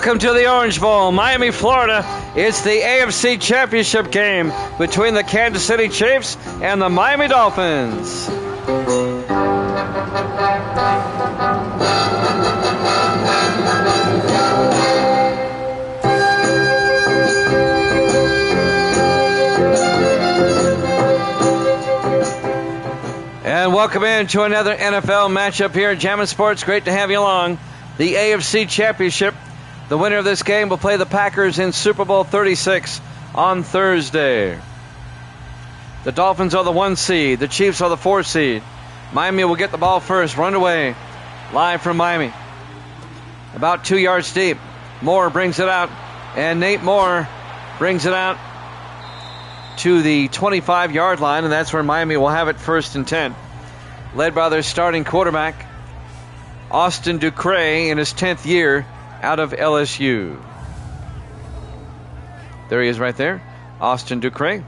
Welcome to the Orange Bowl, Miami, Florida. It's the AFC Championship game between the Kansas City Chiefs and the Miami Dolphins. And welcome in to another NFL matchup here at Jammin' Sports. Great to have you along. The AFC Championship. The winner of this game will play the Packers in Super Bowl 36 on Thursday. The Dolphins are the 1 seed. The Chiefs are the 4 seed. Miami will get the ball first. Run away. Live from Miami. About 2 yards deep. Moore brings it out. And Nate Moore brings it out to the 25-yard line. And that's where Miami will have it 1st and 10. Led by their starting quarterback, Austin Ducre, in his 10th year out of LSU. There he is right there, Austin Ducre.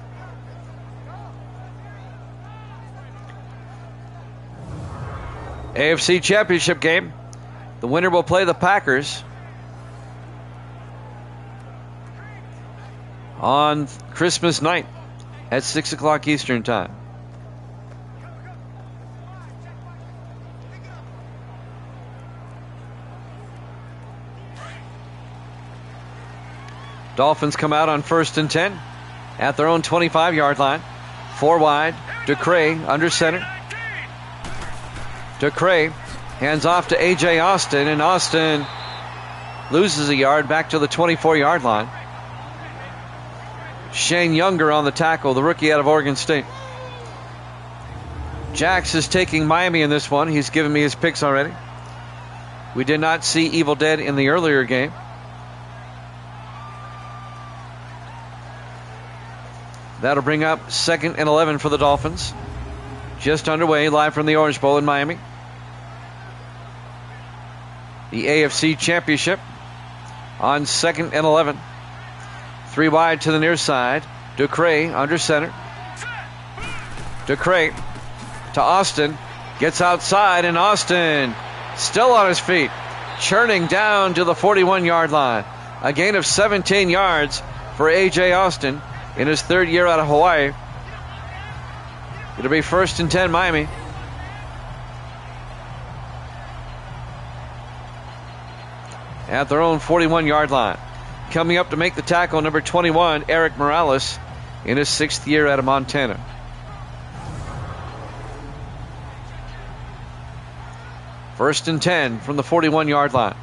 AFC Championship game. The winner will play the Packers on Christmas night at 6 o'clock Eastern Time. Dolphins come out on 1st and 10 at their own 25-yard line. 4 wide. Ducre under center. Ducre hands off to A.J. Austin, and Austin loses a yard back to the 24-yard line. Shane Younger on the tackle, the rookie out of Oregon State. Jax is taking Miami in this one. He's given me his picks already. We did not see Evil Dead in the earlier game. That'll bring up 2nd and 11 for the Dolphins. Just underway, live from the Orange Bowl in Miami. The AFC Championship on 2nd and 11. 3 wide to the near side. Ducre under center. Ducre to Austin. Gets outside, and Austin still on his feet. Churning down to the 41-yard line. A gain of 17 yards for A.J. Austin in his 3rd year out of Hawaii. It'll be 1st and 10 Miami. At their own 41-yard line. Coming up to make the tackle, number 21, Eric Morales, in his 6th year out of Montana. First and 10 from the 41-yard line.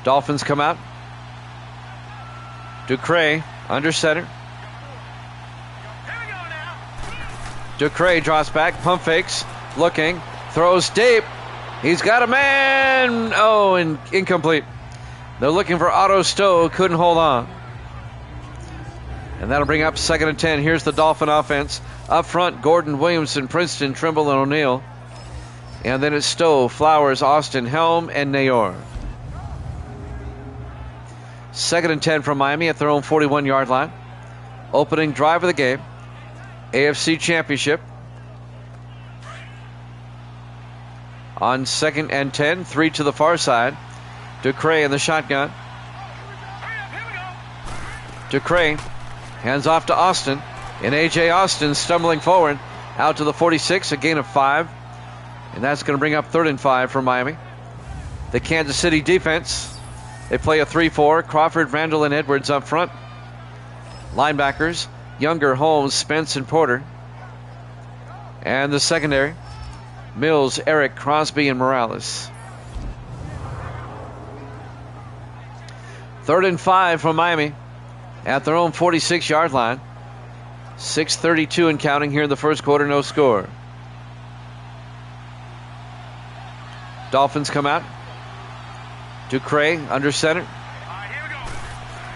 Dolphins come out. Ducre under center. Ducre drops back, pump fakes, looking, throws deep. He's got a man. Oh, and incomplete. They're looking for Otto Stowe, couldn't hold on. And that'll bring up 2nd and 10. Here's the Dolphin offense. Up front, Gordon, Williamson, Princeton, Trimble, and O'Neal. And then it's Stowe, Flowers, Austin, Helm, and Nayor. 2nd and 10 from Miami at their own 41-yard line. Opening drive of the game. AFC Championship. On 2nd and 10, 3 to the far side. Ducre in the shotgun. Ducre hands off to Austin. And A.J. Austin stumbling forward out to the 46, a gain of 5. And that's going to bring up 3rd and 5 for Miami. The Kansas City defense, they play a 3-4. Crawford, Randall, and Edwards up front. Linebackers, Younger, Holmes, Spence, and Porter. And the secondary, Mills, Eric, Crosby, and Morales. 3rd and 5 from Miami at their own 46-yard line. 6:32 and counting here in the first quarter, no score. Dolphins come out. Ducre under center.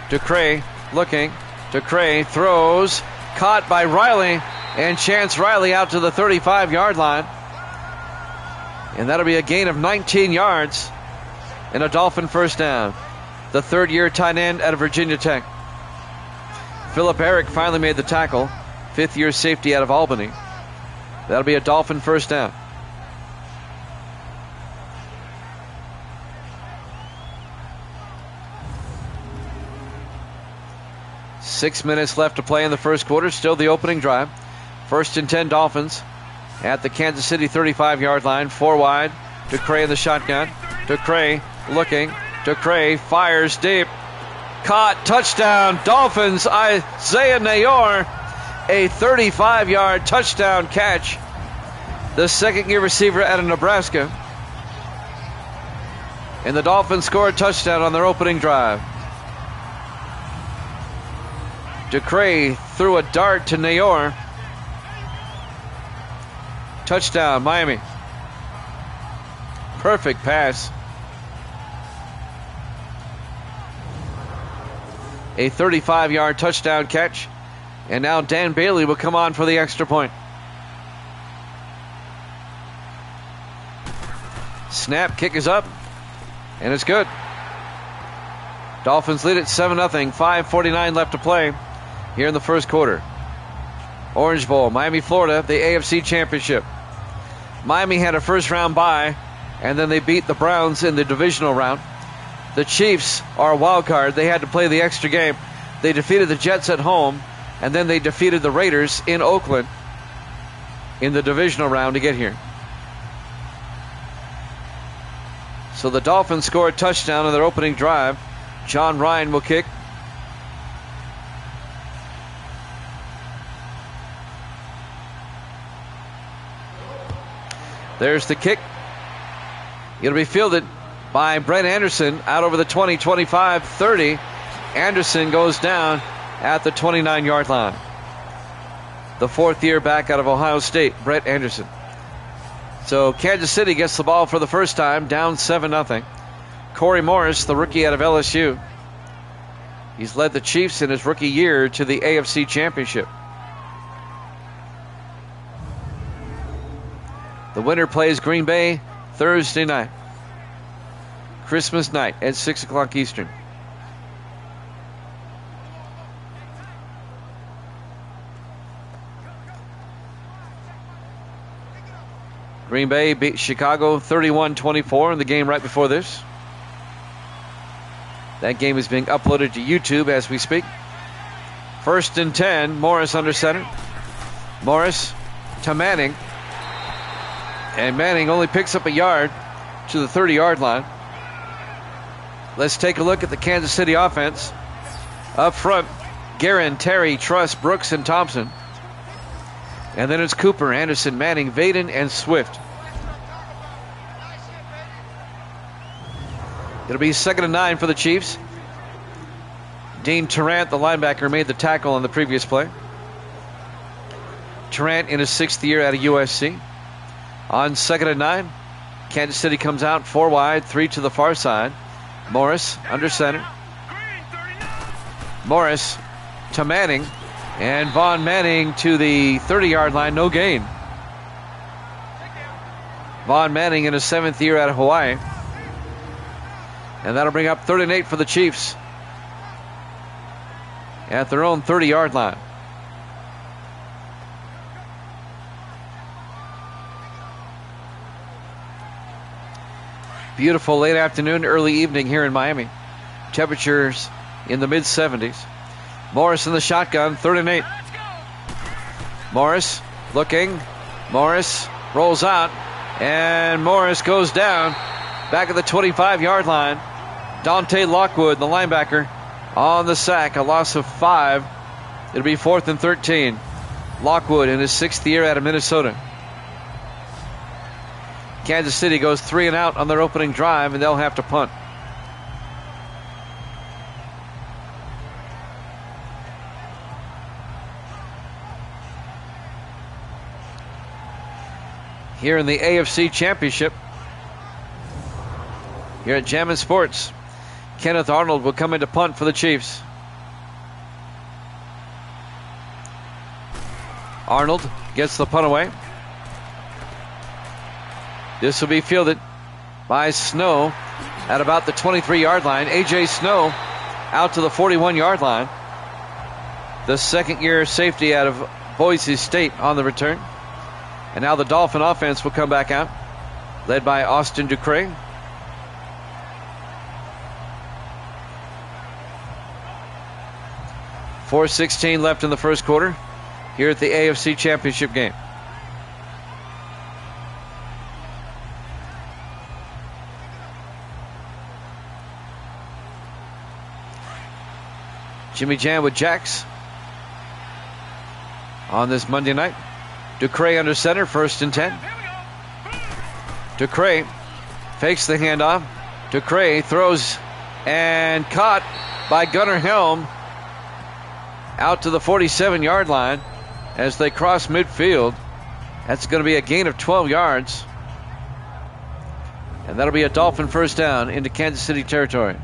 Ducre looking. Ducre throws. Caught by Riley. And Chance Riley out to the 35-yard line. And that'll be a gain of 19 yards and a Dolphin first down. The 3rd-year tight end out of Virginia Tech. Philip Eric finally made the tackle. 5th-year safety out of Albany. That'll be a Dolphin first down. 6 minutes left to play in the first quarter. Still the opening drive. 1st and 10 Dolphins at the Kansas City 35-yard line. 4 wide. DeCray in the shotgun. DeCray looking. DeCray fires deep. Caught. Touchdown. Dolphins. Isaiah Nayor. A 35-yard touchdown catch. The second-year receiver out of Nebraska. And the Dolphins score a touchdown on their opening drive. DeCray threw a dart to Nayor. Touchdown, Miami. Perfect pass. A 35-yard touchdown catch. And now Dan Bailey will come on for the extra point. Snap, kick is up. And it's good. Dolphins lead at 7-0. 5:49 left to play here in the first quarter. Orange Bowl, Miami, Florida, the AFC Championship. Miami had a first-round bye, and then they beat the Browns in the divisional round. The Chiefs are a wild card. They had to play the extra game. They defeated the Jets at home, and then they defeated the Raiders in Oakland in the divisional round to get here. So the Dolphins score a touchdown on their opening drive. John Ryan will kick. There's the kick. It'll be fielded by Brent Anderson out over the 20, 25, 30. Anderson goes down at the 29-yard line. The 4th year back out of Ohio State, Brent Anderson. So Kansas City gets the ball for the first time, down 7-0. Corey Morris, the rookie out of LSU. He's led the Chiefs in his rookie year to the AFC Championship. The winner plays Green Bay Thursday night. Christmas night at 6 o'clock Eastern. Green Bay beat Chicago 31-24 in the game right before this. That game is being uploaded to YouTube as we speak. 1st and 10, Morris under center. Morris to Manning. And Manning only picks up a yard to the 30-yard line. Let's take a look at the Kansas City offense. Up front, Guerin, Terry, Truss, Brooks, and Thompson. And then it's Cooper, Anderson, Manning, Vaden, and Swift. It'll be 2nd and 9 for the Chiefs. Dean Tarrant, the linebacker, made the tackle on the previous play. Tarrant in his 6th year out of USC. On 2nd and 9, Kansas City comes out 4 wide, 3 to the far side. Morris under center. Morris to Manning. And Vaughn Manning to the 30-yard line, no gain. Vaughn Manning in his 7th year out of Hawaii. And that'll bring up 3rd and 8 for the Chiefs at their own 30-yard line. Beautiful late afternoon, early evening here in Miami. Temperatures in the mid-70s. Morris in the shotgun, 3rd and 8. Morris looking. Morris rolls out. And Morris goes down back at the 25-yard line. Dante Lockwood, the linebacker, on the sack. A loss of 5. It'll be 4th and 13. Lockwood in his 6th year out of Minnesota. Kansas City goes 3 and out on their opening drive, and they'll have to punt. Here in the AFC Championship, here at Jammin' Sports, Kenneth Arnold will come in to punt for the Chiefs. Arnold gets the punt away. This will be fielded by Snow at about the 23-yard line. A.J. Snow out to the 41-yard line. The 2nd-year safety out of Boise State on the return. And now the Dolphin offense will come back out, led by Austin DeCray. 4:16 left in the first quarter here at the AFC Championship game. Jimmy Jam with jacks on this Monday night. Ducray under center, 1st and 10. Ducray fakes the handoff. Ducray throws and caught by Gunnar Helm out to the 47-yard line as they cross midfield. That's going to be a gain of 12 yards. And that'll be a Dolphin first down into Kansas City territory.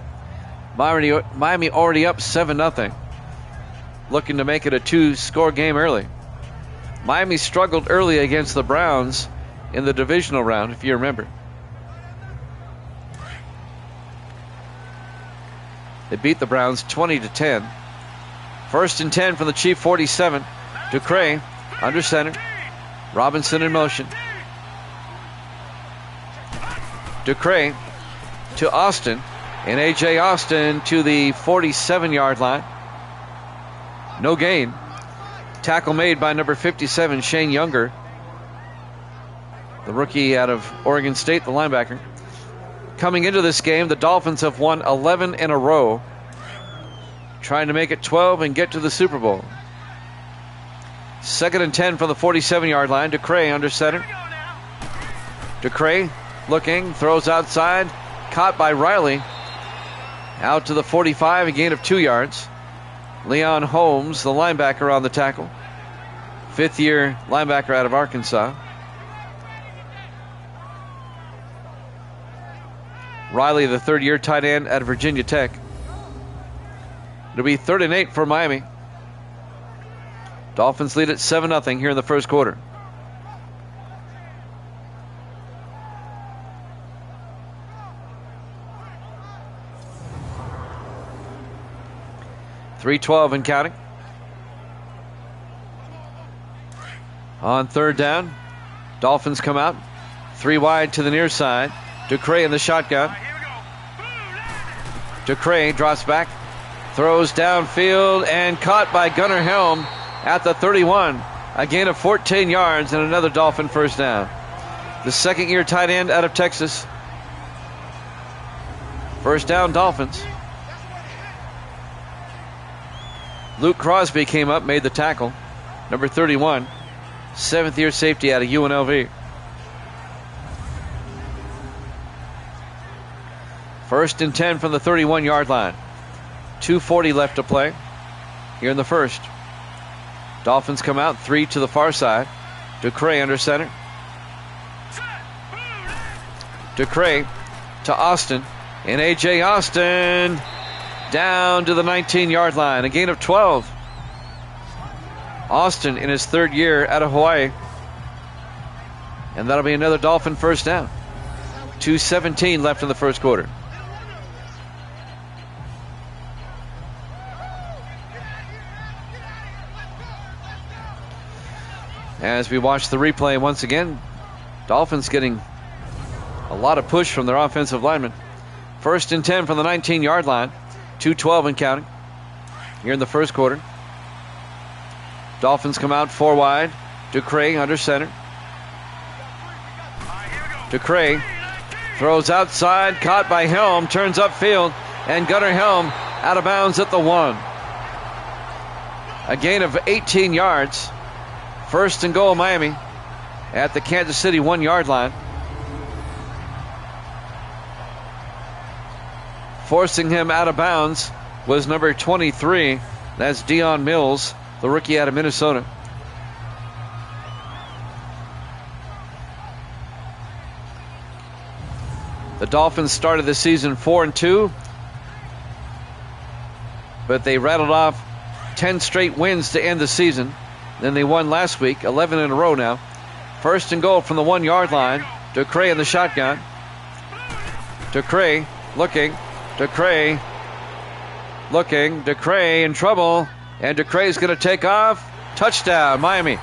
Miami already up 7-0. Looking to make it a 2-score game early. Miami struggled early against the Browns in the divisional round, if you remember. They beat the Browns 20-10. 1st and 10 from the Chief 47. Ducray under center. Robinson in motion. Ducray to Austin. And A.J. Austin to the 47-yard line. No gain. Tackle made by number 57, Shane Younger. The rookie out of Oregon State, the linebacker. Coming into this game, the Dolphins have won 11 in a row. Trying to make it 12 and get to the Super Bowl. 2nd and 10 from the 47-yard line. Ducray under center. Ducray looking, throws outside. Caught by Riley. Out to the 45, a gain of 2 yards. Leon Holmes, the linebacker, on the tackle. 5th-year linebacker out of Arkansas. Riley, the 3rd-year tight end out of Virginia Tech. It'll be 3rd and 8 for Miami. Dolphins lead at 7-0 here in the first quarter. .312 and counting. On 3rd down, Dolphins come out. 3 wide to the near side. Ducray in the shotgun. Ducray drops back. Throws downfield and caught by Gunnar Helm at the 31. A gain of 14 yards and another Dolphin first down. The 2nd-year tight end out of Texas. First down, Dolphins. Luke Crosby came up, made the tackle. Number 31, 7th-year safety out of UNLV. 1st and 10 from the 31-yard line. 2:40 left to play here in the first. Dolphins come out, 3 to the far side. Ducray under center. Ducray to Austin. And A.J. Austin down to the 19-yard line. A gain of 12. Austin in his 3rd year out of Hawaii. And that'll be another Dolphin first down. 2:17 left in the first quarter. As we watch the replay once again, Dolphins getting a lot of push from their offensive linemen. 1st and 10 from the 19-yard line. 2:12 and counting here in the first quarter. Dolphins come out 4 wide. Ducray under center. Ducray throws outside, caught by Helm, turns upfield, and Gunnar Helm out of bounds at the 1. A gain of 18 yards. 1st and goal, Miami at the Kansas City 1-yard line. Forcing him out of bounds was number 23. That's Dion Mills, the rookie out of Minnesota. The Dolphins started the season 4-2, but they rattled off 10 straight wins to end the season. Then they won last week, 11 in a row now. 1st and goal from the 1-yard line. Ducray in the shotgun. Ducray looking. Ducray looking. Ducray in trouble. And Ducray's going to take off. Touchdown, Miami.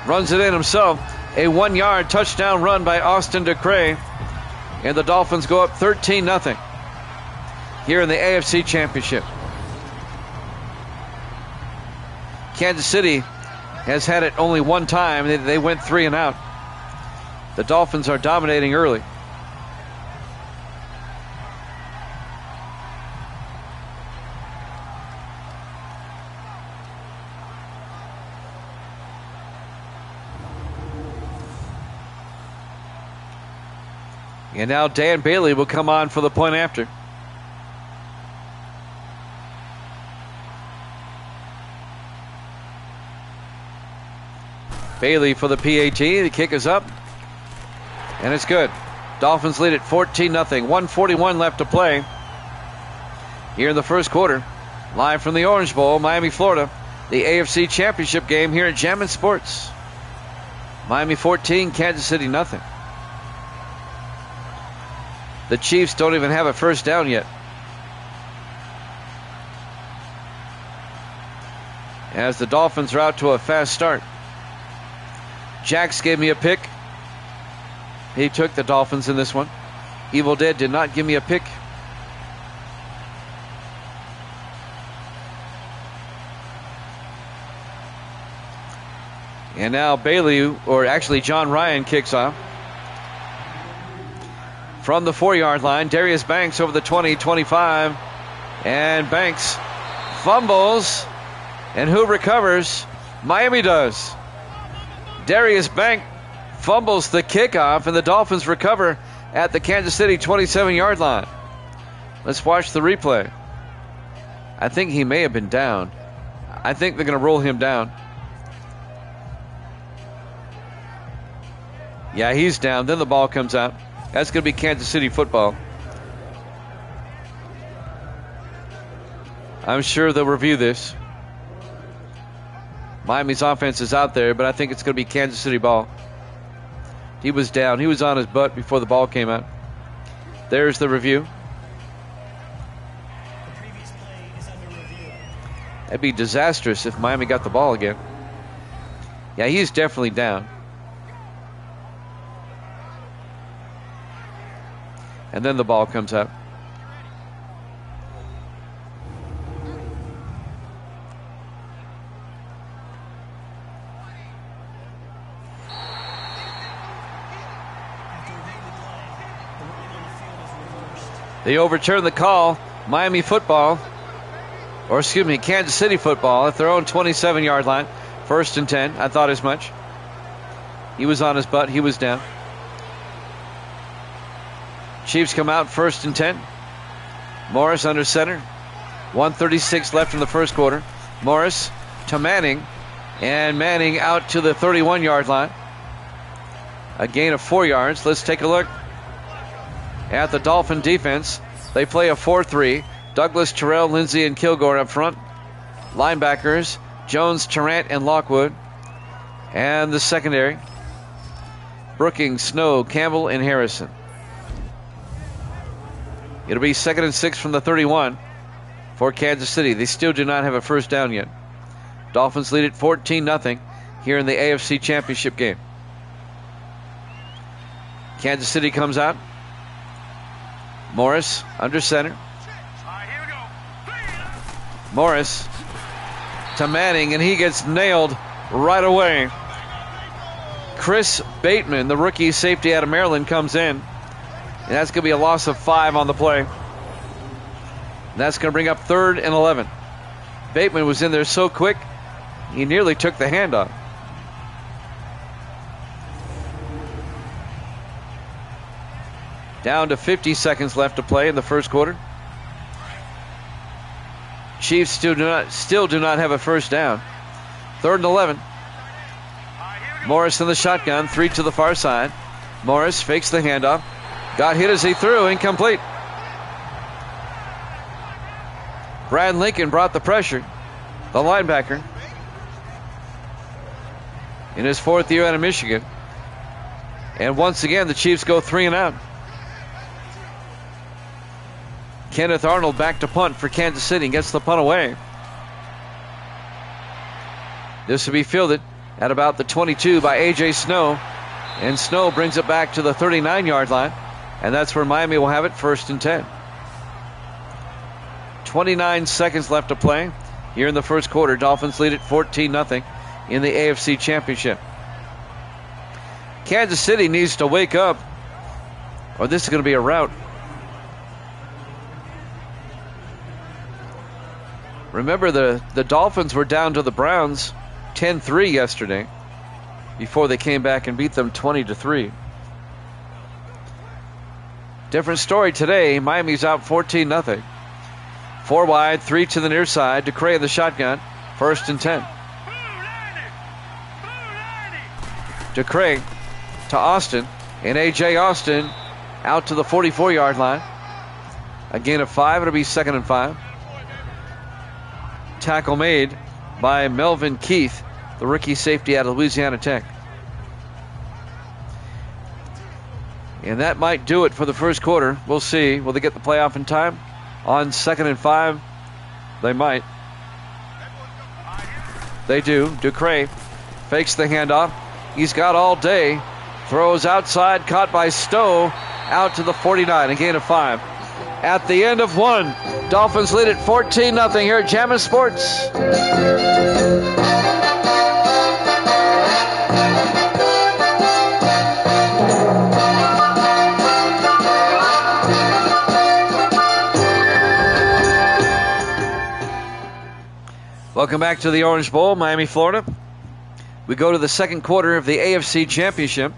Runs it in himself. A 1-yard touchdown run by Austin Ducray. And the Dolphins go up 13-0 here in the AFC Championship. Kansas City has had it only one time. They went 3 and out. The Dolphins are dominating early. And now Dan Bailey will come on for the point after. Bailey for the PAT. The kick is up. And it's good. Dolphins lead at 14-0. 1:41 left to play here in the first quarter. Live from the Orange Bowl, Miami, Florida. The AFC Championship game here at Jammin' Sports. Miami 14, Kansas City nothing. The Chiefs don't even have a first down yet. As the Dolphins are out to a fast start. Jax gave me a pick. He took the Dolphins in this one. Evil Dead did not give me a pick. And now Bailey, or actually John Ryan, kicks off. From the 4-yard line, Darius Banks over the 20-25. And Banks fumbles. And who recovers? Miami does. Darius Banks fumbles the kickoff, and the Dolphins recover at the Kansas City 27-yard line. Let's watch the replay. I think he may have been down. I think they're going to roll him down. Yeah, he's down. Then the ball comes out. That's going to be Kansas City football. I'm sure they'll review this. Miami's offense is out there, but I think it's going to be Kansas City ball. He was down. He was on his butt before the ball came out. There's the review. The previous play is under review. That'd be disastrous if Miami got the ball again. Yeah, he's definitely down. And then the ball comes out. They overturn the call. Miami football, or excuse me, Kansas City football at their own 27-yard line. 1st and 10. I thought as much. He was on his butt. He was down. Chiefs come out 1st and 10. Morris under center. 1:36 left in the first quarter. Morris to Manning. And Manning out to the 31-yard line. A gain of 4 yards. Let's take a look at the Dolphin defense. They play a 4-3. Douglas, Terrell, Lindsey, and Kilgore up front. Linebackers, Jones, Tarrant, and Lockwood. And the secondary, Brookings, Snow, Campbell, and Harrison. It'll be 2nd and 6 from the 31 for Kansas City. They still do not have a first down yet. Dolphins lead at 14-0 here in the AFC Championship game. Kansas City comes out. Morris under center. Morris to Manning, and he gets nailed right away. Chris Bateman, the rookie safety out of Maryland, comes in. And that's going to be a loss of 5 on the play. And that's going to bring up 3rd and 11. Bateman was in there so quick, he nearly took the handoff. Down to 50 seconds left to play in the first quarter. Chiefs still do not have a first down. 3rd and 11. Morris in the shotgun, 3 to the far side. Morris fakes the handoff. Got hit as he threw, incomplete. Brad Lincoln brought the pressure. The linebacker. In his 4th year out of Michigan. And once again, the Chiefs go 3 and out. Kenneth Arnold back to punt for Kansas City and gets the punt away. This will be fielded at about the 22 by A.J. Snow. And Snow brings it back to the 39-yard line. And that's where Miami will have it, 1st and 10. 29 seconds left to play here in the first quarter. Dolphins lead it 14-0 in the AFC Championship. Kansas City needs to wake up, or this is going to be a rout. Remember, the Dolphins were down to the Browns 10-3 yesterday before they came back and beat them 20-3. Different story today. Miami's out 14-0. 4 wide, 3 to the near side. DeCray in the shotgun. 1st and 10. DeCray to Austin. And A.J. Austin out to the 44-yard line. A gain of 5. It'll be 2nd and 5. Tackle made by Melvin Keith, the rookie safety out of Louisiana Tech. And that might do it for the first quarter. We'll see. Will they get the playoff in time? On 2nd and 5, they might. They do. DeCray fakes the handoff. He's got all day. Throws outside, caught by Stowe, out to the 49, a gain of 5. At the end of 1, Dolphins lead it 14-0 here at Jammin' Sports. Welcome back to the Orange Bowl, Miami, Florida. We go to the second quarter of the AFC Championship.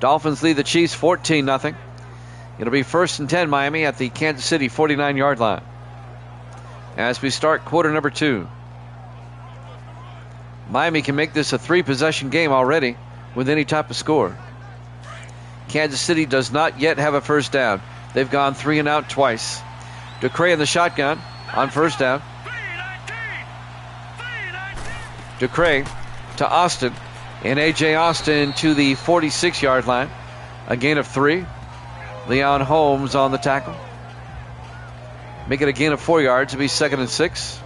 Dolphins lead the Chiefs 14-0. It'll be 1st and 10, Miami, at the Kansas City 49-yard line. As we start quarter number 2. Miami can make this a 3-possession game already with any type of score. Kansas City does not yet have a first down. They've gone 3 and out twice. DeCray in the shotgun on 1st down. DeCray to Austin, and A.J. Austin to the 46-yard line. A gain of 3. Leon Holmes on the tackle. Make it a gain of 4 yards. It'll be 2nd and 6.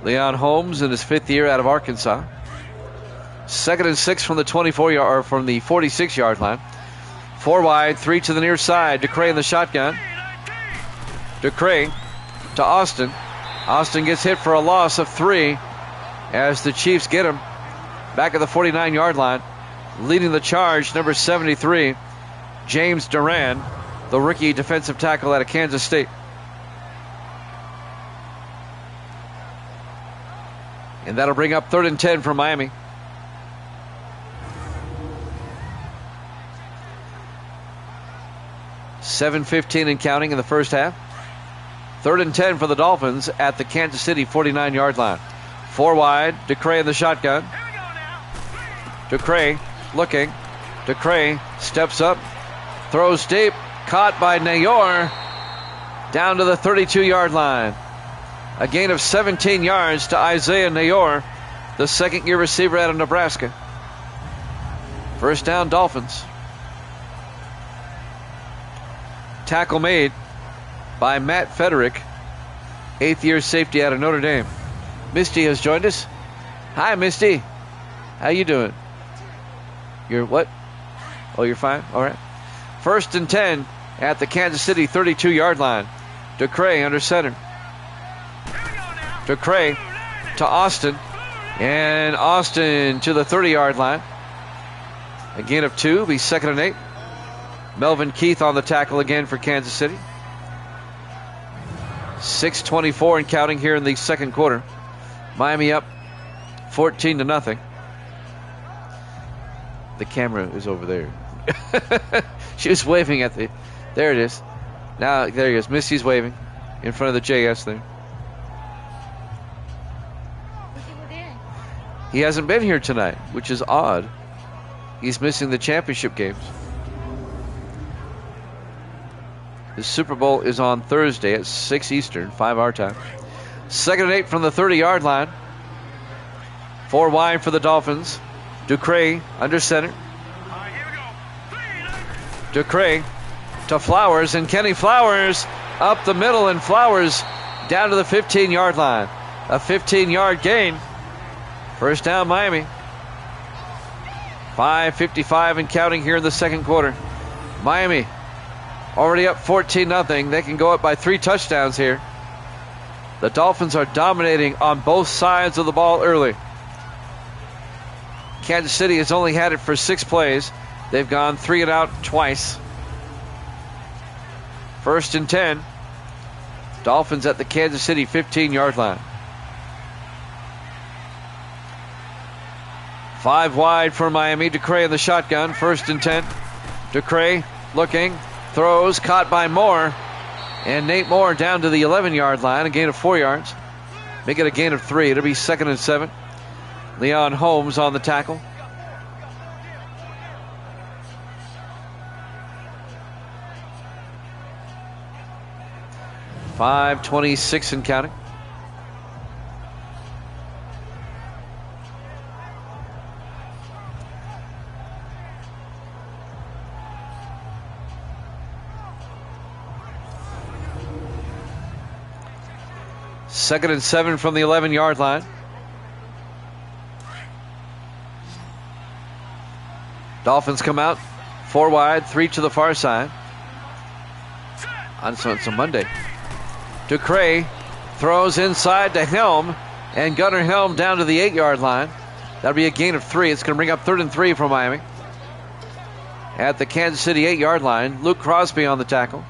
Leon Holmes in his 5th year out of Arkansas. 2nd and 6 from the 24-yard or from the 46-yard line. 4 wide, 3 to the near side. DeCray in the shotgun. DeCray to Austin. Austin gets hit for a loss of 3 as the Chiefs get him back at the 49-yard line. Leading the charge, number 73, James Duran, the rookie defensive tackle out of Kansas State. And that'll bring up 3rd and 10 for Miami. $7:15 and counting in the first half. 3rd and 10 for the Dolphins at the Kansas City 49-yard line. 4 wide, DeCray in the shotgun. DeCray looking. DeCray steps up, throws deep, caught by Nayor down to the 32-yard line. A gain of 17 yards to Isaiah Nayor, the 2nd-year receiver out of Nebraska. First down, Dolphins. Tackle made by Matt Federick, 8th-year safety out of Notre Dame. Misty has joined us. Hi, Misty. How you doing? You're what? Oh, you're fine? All right. 1st and 10 at the Kansas City 32-yard line. DeCray under center. DeCray to Austin. And Austin to the 30-yard line. A gain of 2. Be 2nd and 8. Melvin Keith on the tackle again for Kansas City. 6:24 and counting here in the second quarter. Miami up 14-0. The camera is over there. She was waving at the... There it is. Now, there he is. Misty's waving in front of the JS there. He hasn't been here tonight, which is odd. He's missing the championship games. The Super Bowl is on Thursday at 6 Eastern, 5 our time. 2nd and 8 from the 30-yard line. 4 wide for the Dolphins. DeCray under center. DeCray to Flowers, and Kenny Flowers up the middle, and Flowers down to the 15-yard line. A 15-yard gain. First down, Miami. 5:55 and counting here in the second quarter. Miami already up 14-0. They can go up by 3 touchdowns here. The Dolphins are dominating on both sides of the ball early. Kansas City has only had it for 6 plays. They've gone 3 and out twice. 1st and 10. Dolphins at the Kansas City 15-yard line. 5 wide for Miami. DeCray in the shotgun. 1st and 10. DeCray looking, throws, caught by Moore. And Nate Moore down to the 11-yard line. A gain of 4 yards. Make it a gain of 3. It'll be 2nd and 7. Leon Holmes on the tackle. .526 and counting. Second and 7 from the 11-yard line. Dolphins come out 4 wide, 3 to the far side. So it's a Monday. DeCray throws inside to Helm, and Gunnar Helm down to the 8-yard line. That'll be a gain of 3. It's going to bring up 3rd and 3 for Miami. At the Kansas City 8-yard line, Luke Crosby on the tackle.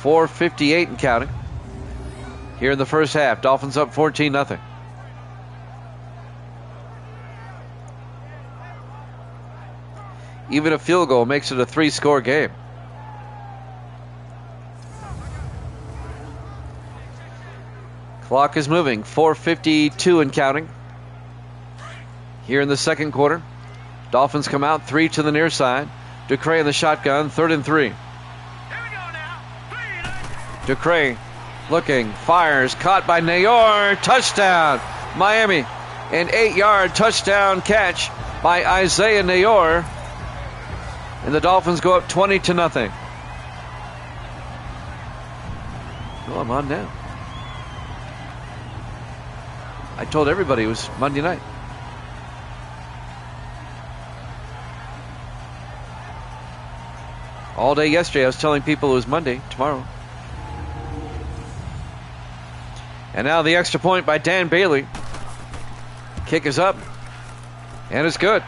4:58 and counting. Here in the first half, Dolphins up 14-0. Even a field goal makes it a 3-score game. Clock is moving. 4:52 and counting. Here in the second quarter, Dolphins come out 3 to the near side. DeCray in the shotgun, 3rd and 3. DeCray looking, fires, caught by Nayor, touchdown, Miami. An 8-yard touchdown catch by Isaiah Nayor. And the Dolphins go up 20-0. Oh, I'm on now. I told everybody it was Monday night. All day yesterday I was telling people it was Monday, tomorrow. And now the extra point by Dan Bailey. Kick is up. And it's good.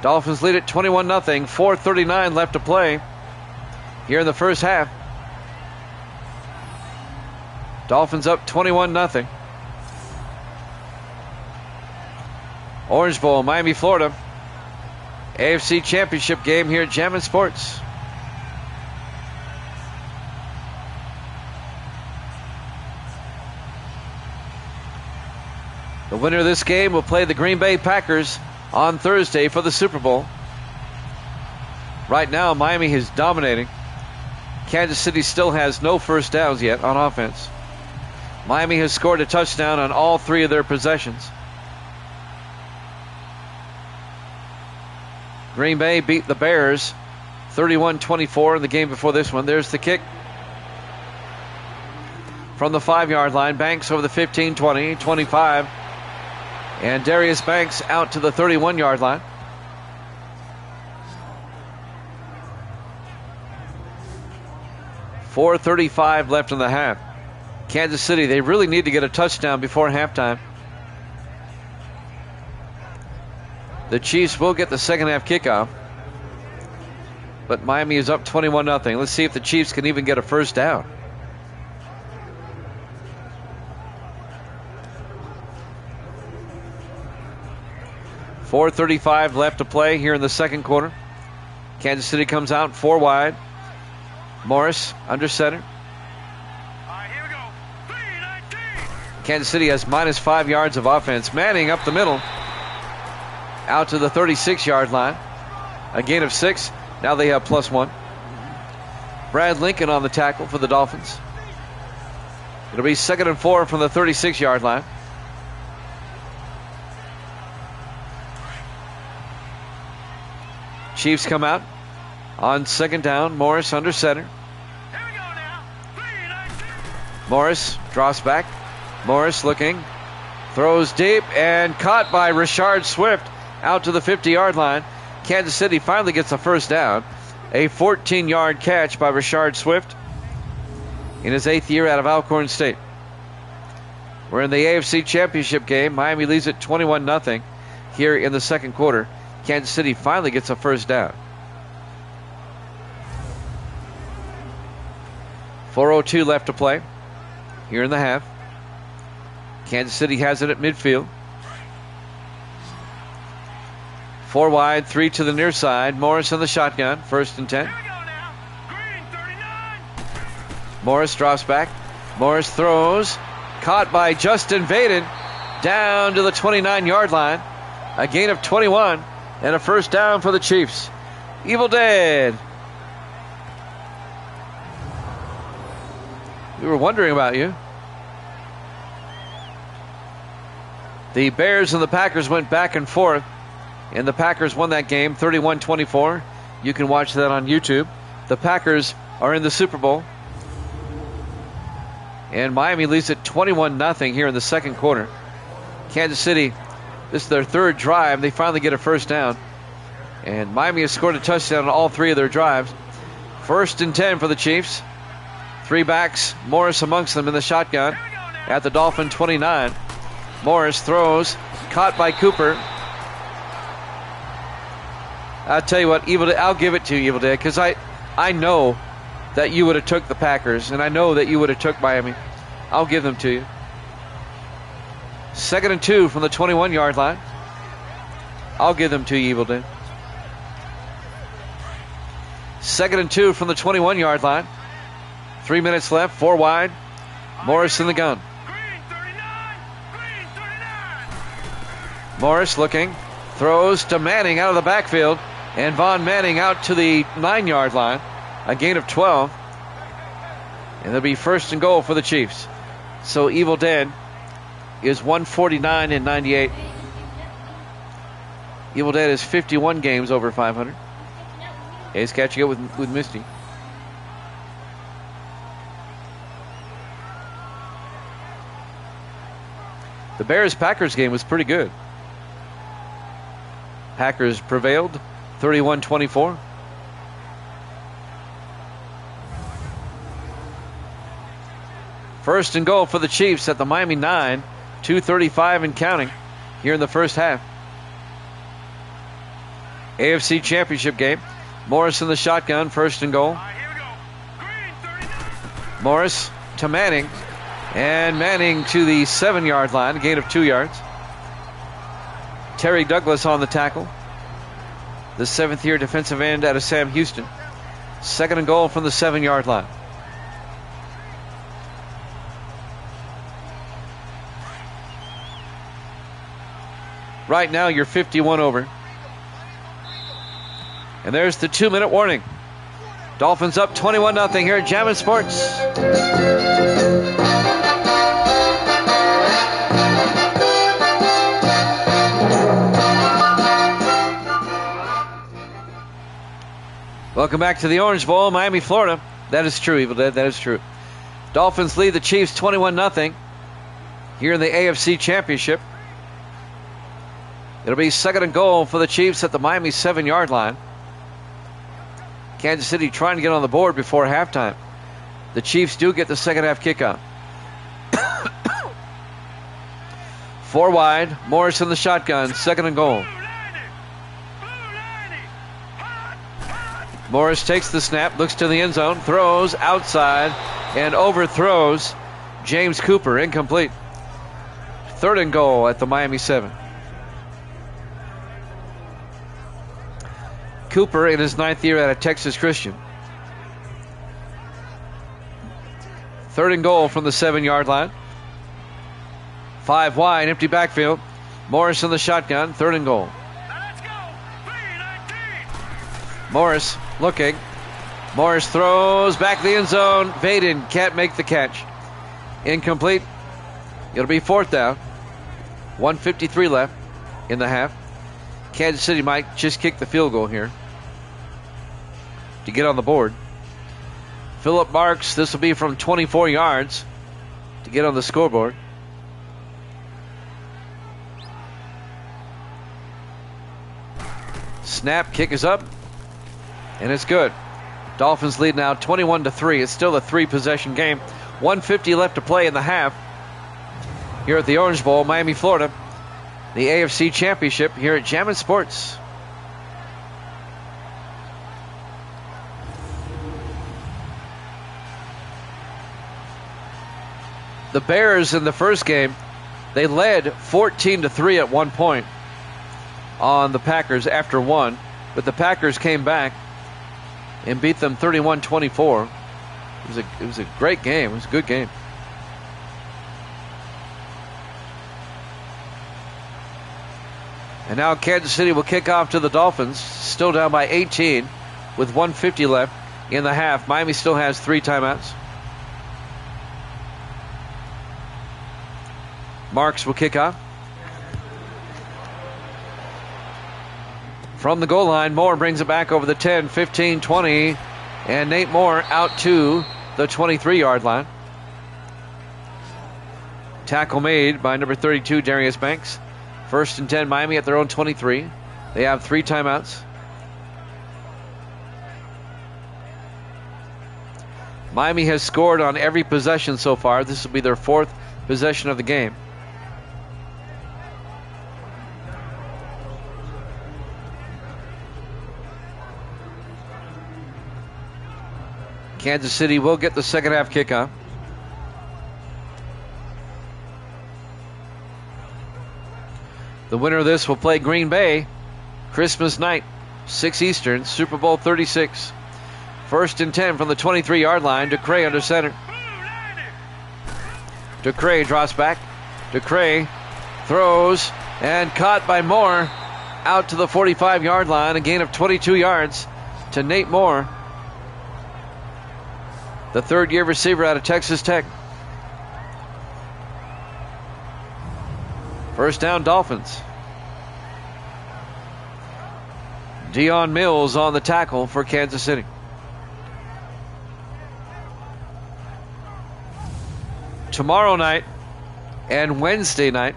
Dolphins lead it 21-0. 4:39 left to play here in the first half. Dolphins up 21-0. Orange Bowl, Miami, Florida. AFC Championship game here at Jammin' Sports. The winner of this game will play the Green Bay Packers on Thursday for the Super Bowl. Right now, Miami is dominating. Kansas City still has no first downs yet on offense. Miami has scored a touchdown on all 3 of their possessions. Green Bay beat the Bears 31-24 in the game before this one. There's the kick from the 5-yard line. Banks over the 15, 20, 25. And Darius Banks out to the 31-yard line. .435 left in the half. Kansas City, they really need to get a touchdown before halftime. The Chiefs will get the second half kickoff. But Miami is up 21-0. Let's see if the Chiefs can even get a first down. .435 left to play here in the second quarter. Kansas City comes out 4 wide. Morris under center. Here we go. 3-19. Kansas City has -5 yards of offense. Manning up the middle. Out to the 36-yard line. A gain of 6. Now they have +1. Brad Lincoln on the tackle for the Dolphins. It'll be 2nd and 4 from the 36-yard line. Chiefs come out on 2nd down. Morris under center. Here we go now. 3-19. Morris drops back. Morris looking. Throws deep and caught by Rashard Swift out to the 50-yard line. Kansas City finally gets a first down. A 14-yard catch by Rashard Swift in his 8th year out of Alcorn State. We're in the AFC Championship game. Miami leads it 21-0 here in the second quarter. Kansas City finally gets a first down. 4:02 left to play here in the half. Kansas City has it at midfield. 4 wide, 3 to the near side. Morris in the shotgun, 1st and 10. Here we go now. Green 39. Morris drops back. Morris throws. Caught by Justin Vaden down to the 29-yard line. A gain of 21 and a first down for the Chiefs. Evil Dead. We were wondering about you. The Bears and the Packers went back and forth, and the Packers won that game 31-24. You can watch that on YouTube. The Packers are in the Super Bowl. And Miami leads it 21-0 here in the second quarter. Kansas City, this is their 3rd drive. They finally get a first down. And Miami has scored a touchdown on all 3 of their drives. 1st and 10 for the Chiefs. 3 backs, Morris amongst them in the shotgun at the Dolphin 29. Morris throws, caught by Cooper. I'll tell you what, Evil Dead, I'll give it to you, Evil Dead, because I know that you would have took the Packers, and I know that you would have took Miami. I'll give them to you. 2nd and 2 from the 21-yard line. I'll give them to you, Evil Dead. 2nd and 2 from the 21-yard line. 3 minutes left, 4 wide. Morris in the gun. Green 39. Green 39. Morris looking, throws to Manning out of the backfield, and Von Manning out to the 9-yard line. A gain of 12. And there'll be 1st and goal for the Chiefs. So Evil Dead is 149 and 98. Evil Dead is 51 games over 500. He's catching up with Misty. The Bears-Packers game was pretty good. Packers prevailed 31-24. First and goal for the Chiefs at the Miami 9. 2:35 and counting here in the first half. AFC Championship game. Morris in the shotgun, 1st and goal. All right, here we go. Green 39. Morris to Manning. And Manning to the 7-yard line, a gain of 2 yards. Terry Douglas on the tackle. The 7th-year defensive end out of Sam Houston. 2nd and goal from the 7-yard line. Right now, you're 51 over. And there's the 2-minute warning. Dolphins up 21-0 here at Jammin' Sports. Welcome back to the Orange Bowl, Miami, Florida. That is true, Evil Dead. That is true. Dolphins lead the Chiefs 21-0 here in the AFC Championship. It'll be 2nd and goal for the Chiefs at the Miami 7-yard line. Kansas City trying to get on the board before halftime. The Chiefs do get the second half kickoff. 4 wide. Morris in the shotgun. 2nd and goal. Morris takes the snap, looks to the end zone, throws outside, and overthrows James Cooper. Incomplete. 3rd and goal at the Miami 7. Cooper in his 9th year out of Texas Christian. 3rd and goal from the 7-yard line. 5 wide, empty backfield. Morris in the shotgun, 3rd and goal. Now let's go. 3-19. Morris looking. Morris throws back to the end zone. Vaden can't make the catch. Incomplete. It'll be 4th down. 1:53 left in the half. Kansas City might just kick the field goal here to get on the board. Phillip Marks, this will be from 24 yards to get on the scoreboard. Snap, kick is up, and it's good. Dolphins lead now 21-3. It's still a 3-possession game. 1:50 left to play in the half. Here at the Orange Bowl, Miami, Florida. The AFC Championship here at Jammin' Sports. The Bears in the first game, they led 14-3 at one point on the Packers after one, but the Packers came back and beat them 31-24. It was a great game. It was a good game. And now Kansas City will kick off to the Dolphins, still down by 18 with 1:50 left in the half. Miami still has 3 timeouts. Marks will kick off. From the goal line, Moore brings it back over the 10, 15, 20, and Nate Moore out to the 23-yard line. Tackle made by number 32, Darius Banks. 1st and 10, Miami at their own 23. They have 3 timeouts. Miami has scored on every possession so far. This will be their 4th possession of the game. Kansas City will get the second half kickoff. The winner of this will play Green Bay Christmas night, 6 Eastern, Super Bowl 36. 1st and 10 from the 23-yard line. DeCray under center. DeCray drops back. DeCray throws and caught by Moore out to the 45-yard line. A gain of 22 yards to Nate Moore, the third-year receiver out of Texas Tech. First down, Dolphins. Dion Mills on the tackle for Kansas City. Tomorrow night and Wednesday night,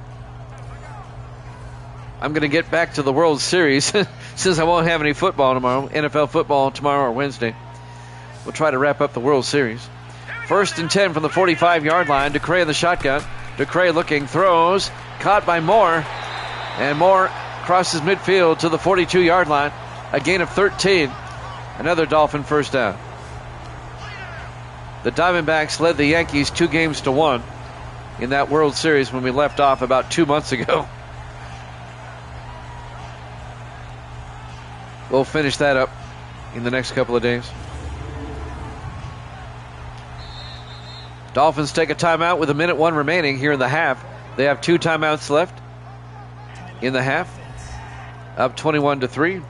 I'm going to get back to the World Series since I won't have any football tomorrow, NFL football tomorrow or Wednesday. We'll try to wrap up the World Series. 1st and 10 from the 45-yard line. DeCray in the shotgun. DeCray looking, throws, caught by Moore. And Moore crosses midfield to the 42-yard line. A gain of 13. Another Dolphin first down. The Diamondbacks led the Yankees 2-1 in that World Series when we left off about 2 months ago. We'll finish that up in the next couple of days. Dolphins take a timeout with 1:01 remaining here in the half. They have 2 timeouts left in the half. Up 21-3.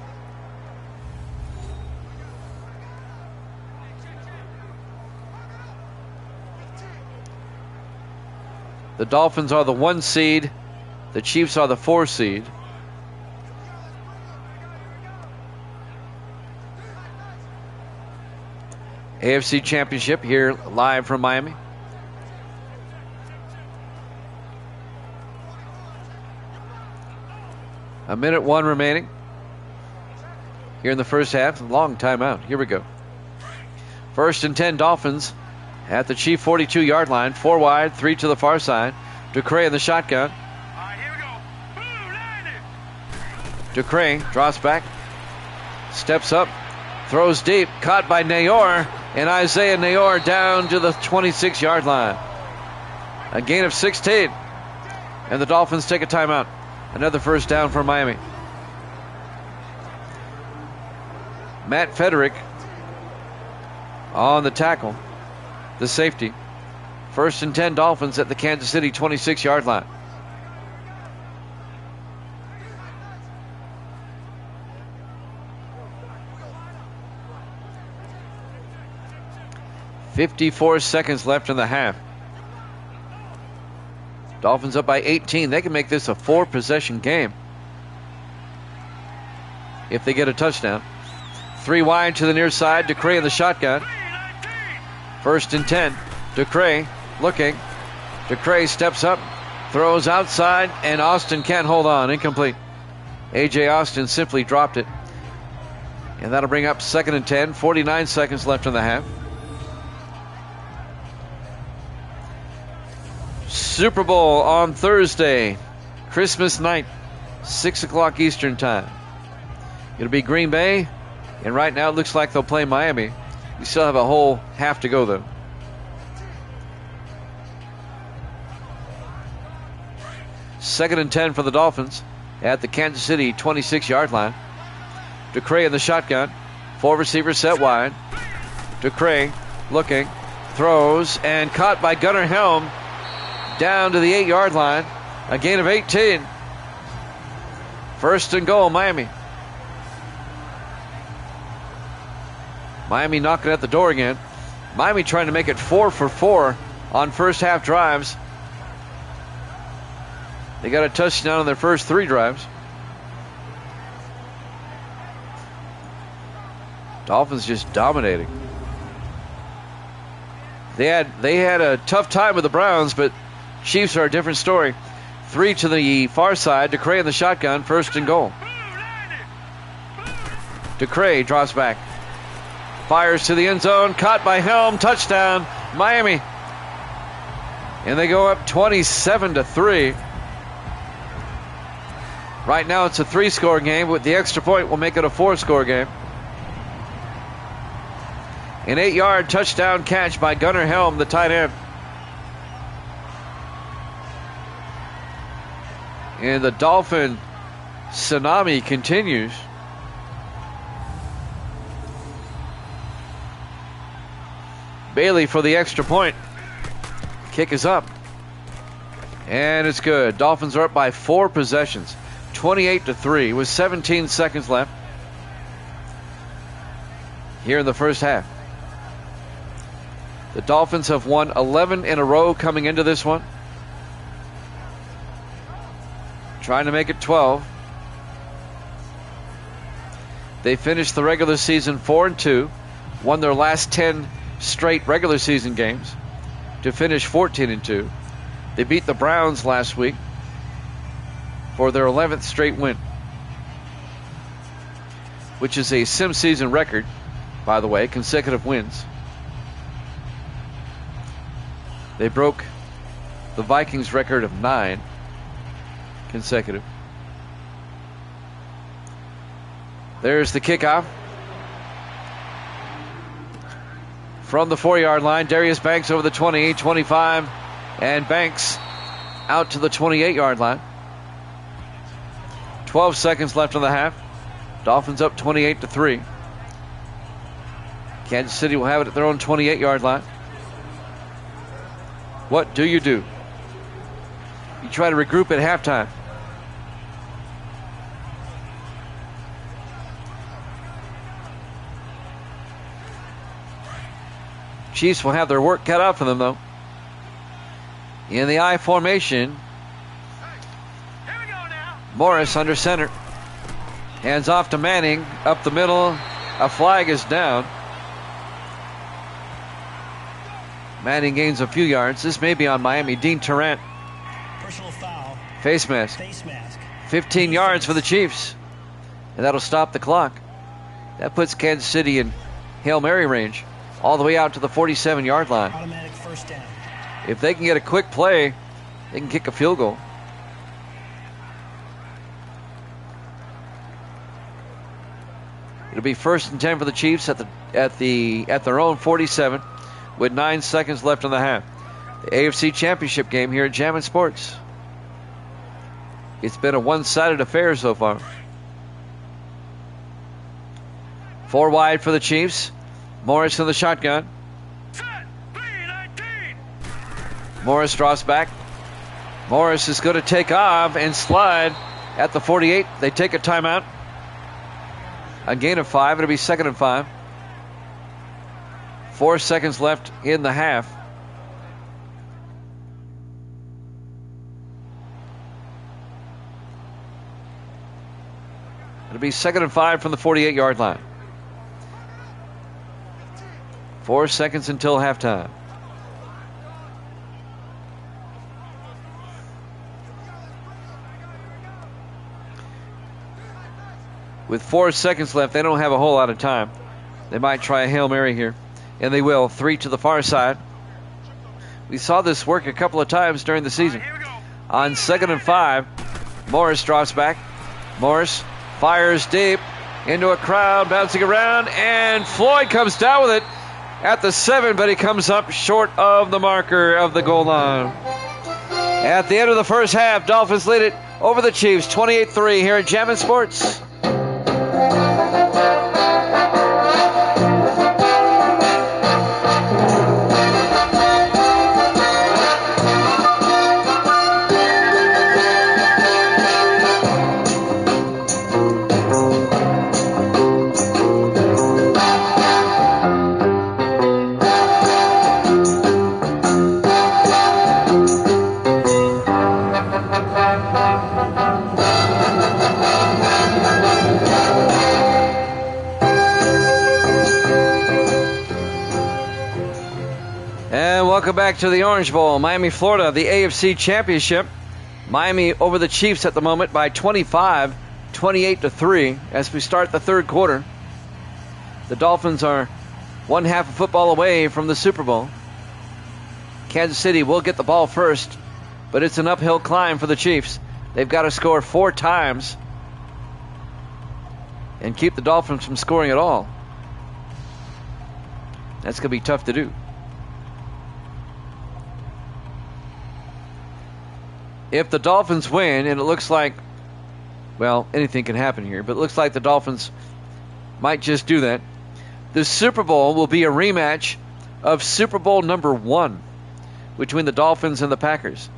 The Dolphins are the 1 seed. The Chiefs are the 4 seed. AFC Championship here live from Miami. A 1:01 remaining here in the first half. Long timeout. Here we go. 1st and 10, Dolphins at the Chief 42-yard line. 4 wide, 3 to the far side. DeCray in the shotgun. All right, here we go. DeCray drops back, steps up, throws deep, caught by Nayor, and Isaiah Nayor down to the 26-yard line. A gain of 16, and the Dolphins take a timeout. Another first down for Miami. Matt Federick on the tackle, the safety. 1st and 10, Dolphins at the Kansas City 26-yard line. .54 seconds left in the half. Dolphins up by 18. They can make this a 4-possession game if they get a touchdown. 3 wide to the near side. DeCray in the shotgun. 1st and 10. DeCray looking. DeCray steps up, throws outside, and Austin can't hold on. Incomplete. A.J. Austin simply dropped it. And that'll bring up 2nd and 10. 49 seconds left in the half. Super Bowl on Thursday, Christmas night, 6 o'clock Eastern time. It'll be Green Bay, and right now it looks like they'll play Miami. We still have a whole half to go, though. Second and 10 for the Dolphins at the Kansas City 26-yard line. DeCray in the shotgun. 4 receivers set wide. DeCray looking, throws, and caught by Gunnar Helm down to the 8-yard line. A gain of 18. First and goal, Miami. Miami knocking at the door again. Miami trying to make it 4 for 4 on first half drives. They got a touchdown on their first 3 drives. Dolphins just dominating. They had a tough time with the Browns, but Chiefs are a different story. 3 to the far side. DeCray in the shotgun. First and goal. DeCray drops back. Fires to the end zone. Caught by Helm. Touchdown, Miami. And they go up 27-3. Right now it's a 3-score game. With the extra point, we'll make it a 4-score game. An 8-yard touchdown catch by Gunnar Helm, the tight end. And the Dolphin tsunami continues. Bailey for the extra point. Kick is up. And it's good. Dolphins are up by 4 possessions. 28-3 with 17 seconds left here in the first half. The Dolphins have won 11 in a row coming into this one. Trying to make it 12. They finished the regular season 4-2. Won their last 10 straight regular season games to finish 14-2. They beat the Browns last week for their 11th straight win, which is a sim season record, by the way, consecutive wins. They broke the Vikings record of 9 consecutive. There's the kickoff. From the 4-yard line, Darius Banks over the 20, 25, and Banks out to the 28-yard line. 12 seconds left in the half. Dolphins up 28-3. Kansas City will have it at their own 28-yard line. What do? You try to regroup at halftime. Chiefs will have their work cut out for them, though. In the I formation, Here we go now. Morris under center. Hands off to Manning. Up the middle. A flag is down. Manning gains a few yards. This may be on Miami. Dean Tarrant. Personal foul. Face mask. Face mask. 15 yards for the Chiefs. And that'll stop the clock. That puts Kansas City in Hail Mary range. All the way out to the 47-yard line. Automatic first down. If they can get a quick play, they can kick a field goal. It'll be 1st and 10 for the Chiefs at their own 47 with 9 seconds left in the half. The AFC Championship game here at Jammin' Sports. It's been a one-sided affair so far. 4 wide for the Chiefs. Morris in the shotgun. Set. 3-19. Morris draws back. Morris is going to take off and slide at the 48. They take a timeout. A gain of 5. It'll be 2nd and 5. 4 seconds left in the half. It'll be 2nd and 5 from the 48-yard line. 4 seconds until halftime. With 4 seconds left, they don't have a whole lot of time. They might try a Hail Mary here, and they will. 3 to the far side. We saw this work a couple of times during the season. On 2nd and 5, Morris drops back. Morris fires deep into a crowd, bouncing around, and Floyd comes down with it at the 7, but he comes up short of the marker of the goal line. At the end of the first half, Dolphins lead it over the Chiefs, 28-3 here at Jammin' Sports. Welcome back to the Orange Bowl. Miami, Florida, the AFC Championship. Miami over the Chiefs at the moment by 25, 28-3 as we start the third quarter. The Dolphins are one half of football away from the Super Bowl. Kansas City will get the ball first, but it's an uphill climb for the Chiefs. They've got to score 4 times and keep the Dolphins from scoring at all. That's going to be tough to do. If the Dolphins win, and it looks like, well, anything can happen here, but it looks like the Dolphins might just do that, the Super Bowl will be a rematch of Super Bowl number 1 between the Dolphins and the Packers.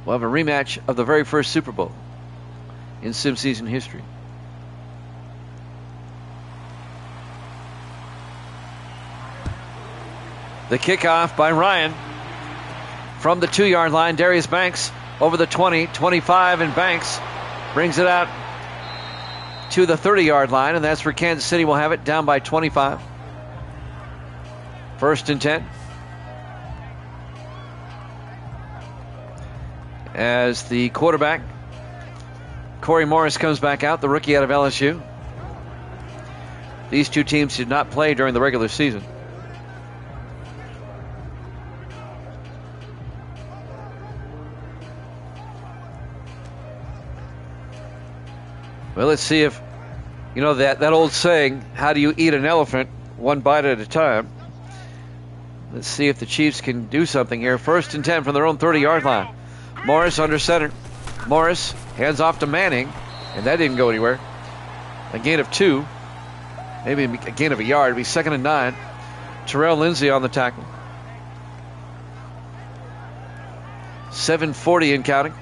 We'll have a rematch of the very first Super Bowl in sim season history. The kickoff by Ryan. From the 2-yard line, Darius Banks over the 20, 25, and Banks brings it out to the 30-yard line, and that's where Kansas City will have it, down by 25. 1st and 10. As the quarterback, Corey Morris, comes back out, the rookie out of LSU. These two teams did not play during the regular season. Well, let's see if, you know, that old saying, how do you eat an elephant? One bite at a time. Let's see if the Chiefs can do something here. 1st and 10 from their own 30-yard line. Morris under center. Morris hands off to Manning, and that didn't go anywhere. A gain of 2. Maybe a gain of a yard. It'll be 2nd and 9. Terrell Lindsay on the tackle. 7:40 and counting.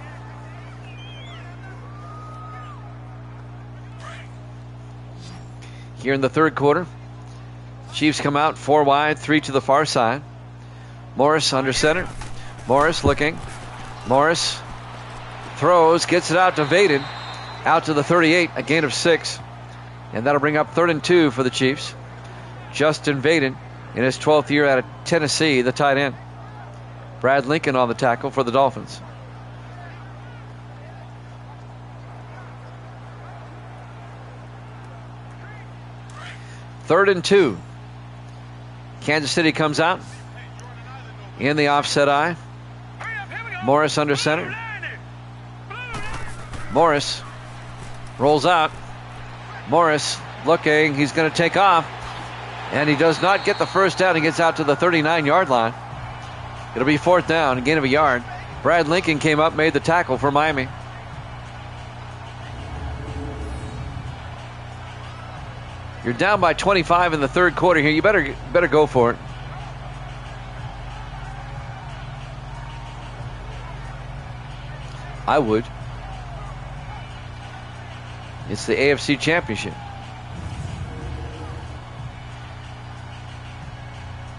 Here in the third quarter, Chiefs come out 4 wide, 3 to the far side. Morris under center. Morris looking. Morris throws, gets it out to Vaden, out to the 38, a gain of 6. And that'll bring up 3rd and 2 for the Chiefs. Justin Vaden in his 12th year out of Tennessee, the tight end. Brad Lincoln on the tackle for the Dolphins. Third and 2. Kansas City comes out in the offset eye. Morris under center. Morris rolls out. Morris looking. He's going to take off. And he does not get the first down. He gets out to the 39-yard line. It'll be 4th down, a gain of a yard. Brad Lincoln came up, made the tackle for Miami. You're down by 25 in the third quarter here. You better go for it. I would. It's the AFC Championship.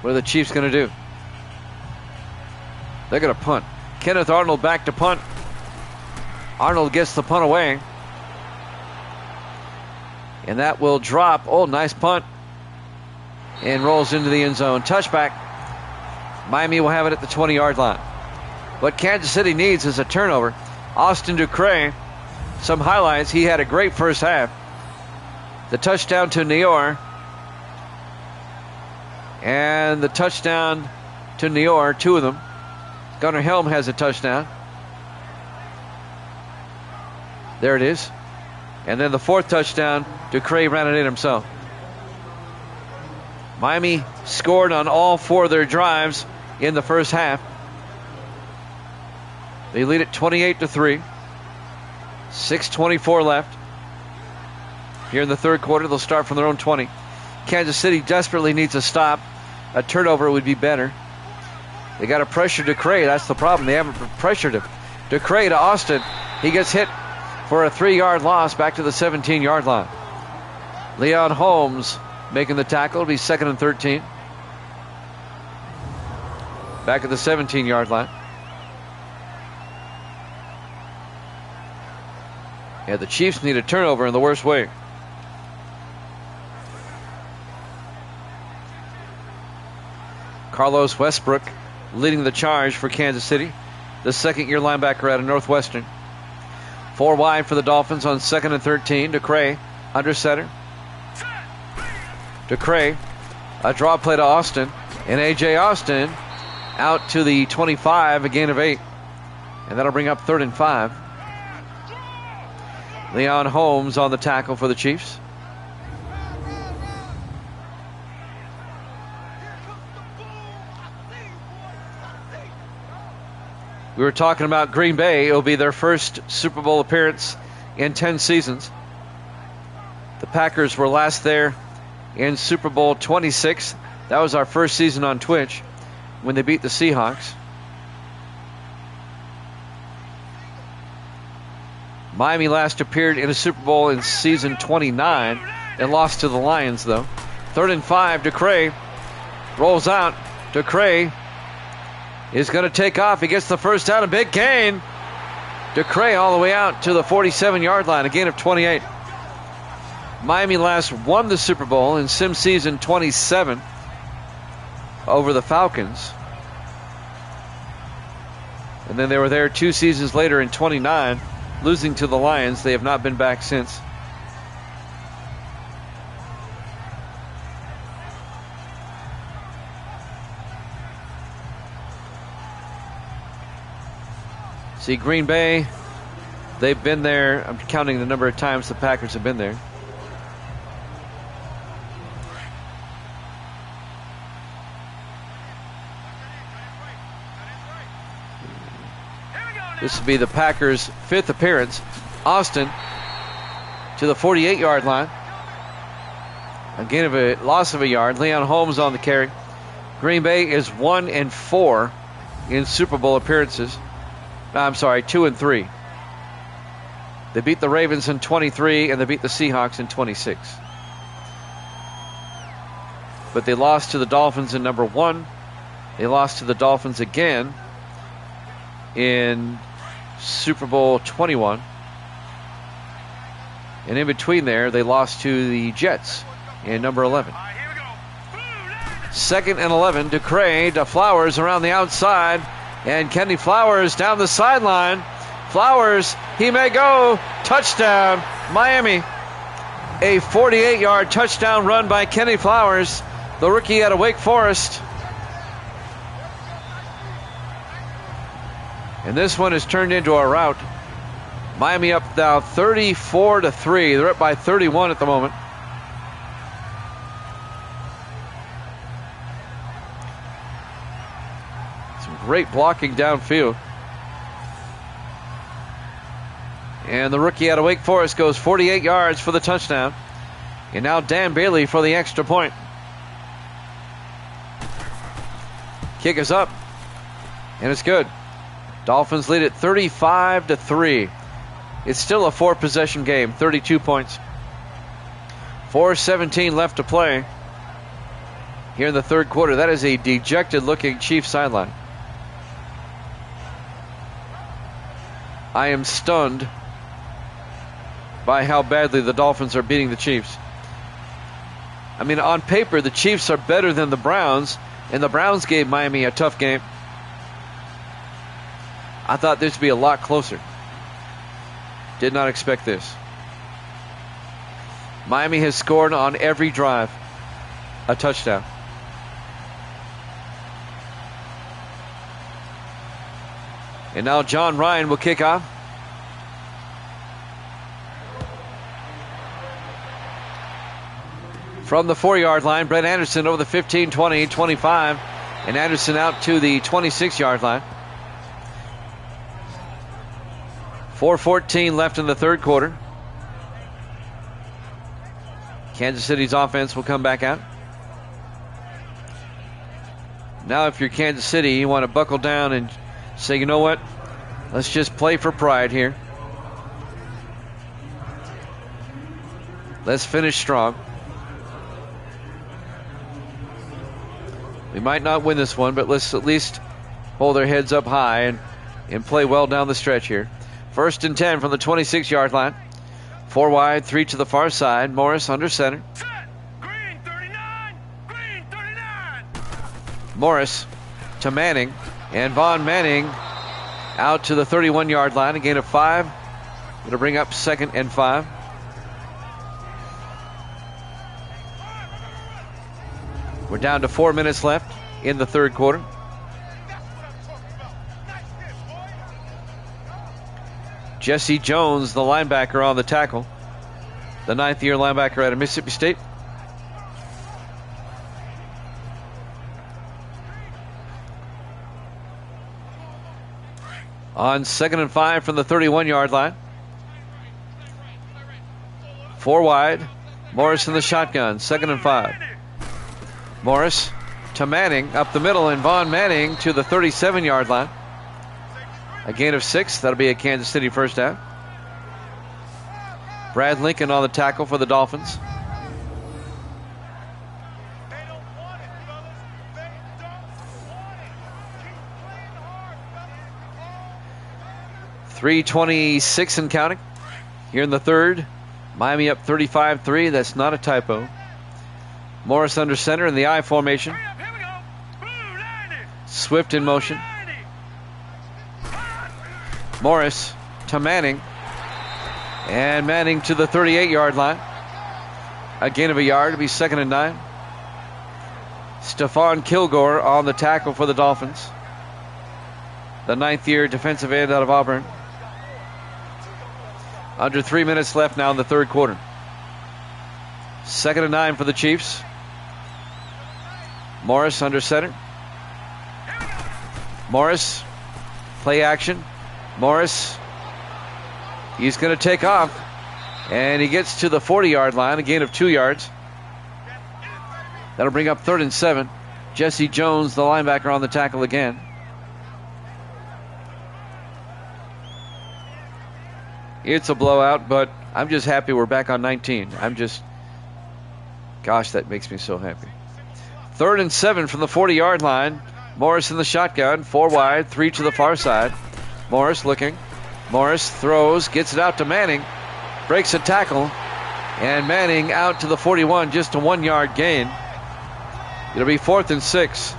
What are the Chiefs going to do? They're going to punt. Kenneth Arnold back to punt. Arnold gets the punt away. And that will drop. Oh, nice punt. And rolls into the end zone. Touchback. Miami will have it at the 20-yard line. What Kansas City needs is a turnover. Austin Ducre some highlights. He had a great first half. The touchdown to Nior. And the touchdown to Nior, two of them. Gunnar Helm has a touchdown. There it is. And then the fourth touchdown, Ducre ran it in himself. Miami scored on all four of their drives in the first half. They lead it 28-3. 6:24 left. Here in the third quarter, they'll start from their own 20. Kansas City desperately needs a stop. A turnover would be better. They got to pressure Ducre. That's the problem. They haven't pressured him. Ducre to Austin. He gets hit for a 3-yard loss back to the 17-yard line. Leon Holmes making the tackle. It'll be 2nd and 13. Back at the 17-yard line. Yeah, the Chiefs need a turnover in the worst way. Carlos Westbrook leading the charge for Kansas City, the second-year linebacker out of Northwestern. 4 wide for the Dolphins on 2nd and 13. Ducre under center. Ducre, a draw play to Austin, and A.J. Austin out to the 25, a gain of 8. And that'll bring up 3rd and 5. Leon Holmes on the tackle for the Chiefs. We were talking about Green Bay. It'll be their first Super Bowl appearance in 10 seasons. The Packers were last there in Super Bowl 26. That was our first season on Twitch when they beat the Seahawks. Miami last appeared in a Super Bowl in season 29 and lost to the Lions, though. 3rd and 5, Ducre rolls out. Ducre is going to take off. He gets the first down, a big gain. Ducre all the way out to the 47-yard line, a gain of 28. Miami last won the Super Bowl in sim season 27 over the Falcons. And then they were there 2 seasons later in 29, losing to the Lions. They have not been back since. See, Green Bay, they've been there. I'm counting the number of times the Packers have been there. This will be the Packers' 5th appearance. Austin to the 48-yard line. Again, a loss of a yard. Leon Holmes on the carry. Green Bay is 1-4 in Super Bowl appearances. I'm sorry, 2-3. They beat the Ravens in 23 and they beat the Seahawks in 26. But they lost to the Dolphins in number 1. They lost to the Dolphins again in Super Bowl 21. And in between there, they lost to the Jets in number 11. 2nd and 11, Ducre to Flowers around the outside. And Kenny Flowers down the sideline. Flowers, he may go. Touchdown, Miami. A 48-yard touchdown run by Kenny Flowers, the rookie out of Wake Forest. And this one is turned into a rout. Miami up now 34-3. They're up by 31 at the moment. Some great blocking downfield. And the rookie out of Wake Forest goes 48 yards for the touchdown. And now Dan Bailey for the extra point. Kick is up. And it's good. Dolphins lead it 35-3. It's still a 4-possession game, 32 points. 4:17 left to play here in the third quarter. That is a dejected-looking Chiefs sideline. I am stunned by how badly the Dolphins are beating the Chiefs. I mean, on paper, the Chiefs are better than the Browns, and the Browns gave Miami a tough game. I thought this would be a lot closer. Did not expect this. Miami has scored on every drive a touchdown. And now John Ryan will kick off. From the 4-yard line, Brett Anderson over the 15, 20, 25. And Anderson out to the 26-yard line. 4:14 left in the third quarter. Kansas City's offense will come back out. Now if you're Kansas City, you want to buckle down and say, you know what? Let's just play for pride here. Let's finish strong. We might not win this one, but let's at least hold our heads up high and play well down the stretch here. 1st and 10 from the 26-yard line. 4 wide, 3 to the far side. Morris under center. Set. Green 39. Green 39. Morris to Manning. And Vaughn Manning out to the 31-yard line. A gain of 5. It'll bring up 2nd and 5. We're down to 4 minutes left in the third quarter. Jesse Jones, the linebacker, on the tackle. The 9th-year linebacker out of Mississippi State. On 2nd and 5 from the 31-yard line. 4 wide. Morris in the shotgun. 2nd and 5. Morris to Manning up the middle, and Vaughn Manning to the 37-yard line. A gain of 6. That'll be a Kansas City first down. Brad Lincoln on the tackle for the Dolphins. They don't want it, fellas. They don't want it. Keep playing hard, fellas. 3:26 and counting. Here in the third. Miami up 35-3. That's not a typo. Morris under center in the I formation. Hurry up, here we go. Blue 90. Swift in motion. 90. Morris to Manning. And Manning to the 38-yard line. A gain of a yard to be 2nd and 9. Stephon Kilgore on the tackle for the Dolphins. The 9th-year defensive end out of Auburn. Under 3 minutes left now in the third quarter. 2nd and 9 for the Chiefs. Morris under center. Morris, play action. Morris, he's going to take off. And he gets to the 40-yard line, a gain of 2 yards. That'll bring up 3rd and 7. Jesse Jones, the linebacker, on the tackle again. It's a blowout, but I'm just happy we're back on 19. Gosh, that makes me so happy. 3rd and 7 from the 40-yard line. Morris in the shotgun, 4 wide, 3 to the far side. Morris looking. Morris throws, gets it out to Manning. Breaks a tackle. And Manning out to the 41, just a 1-yard gain. It'll be 4th and 6.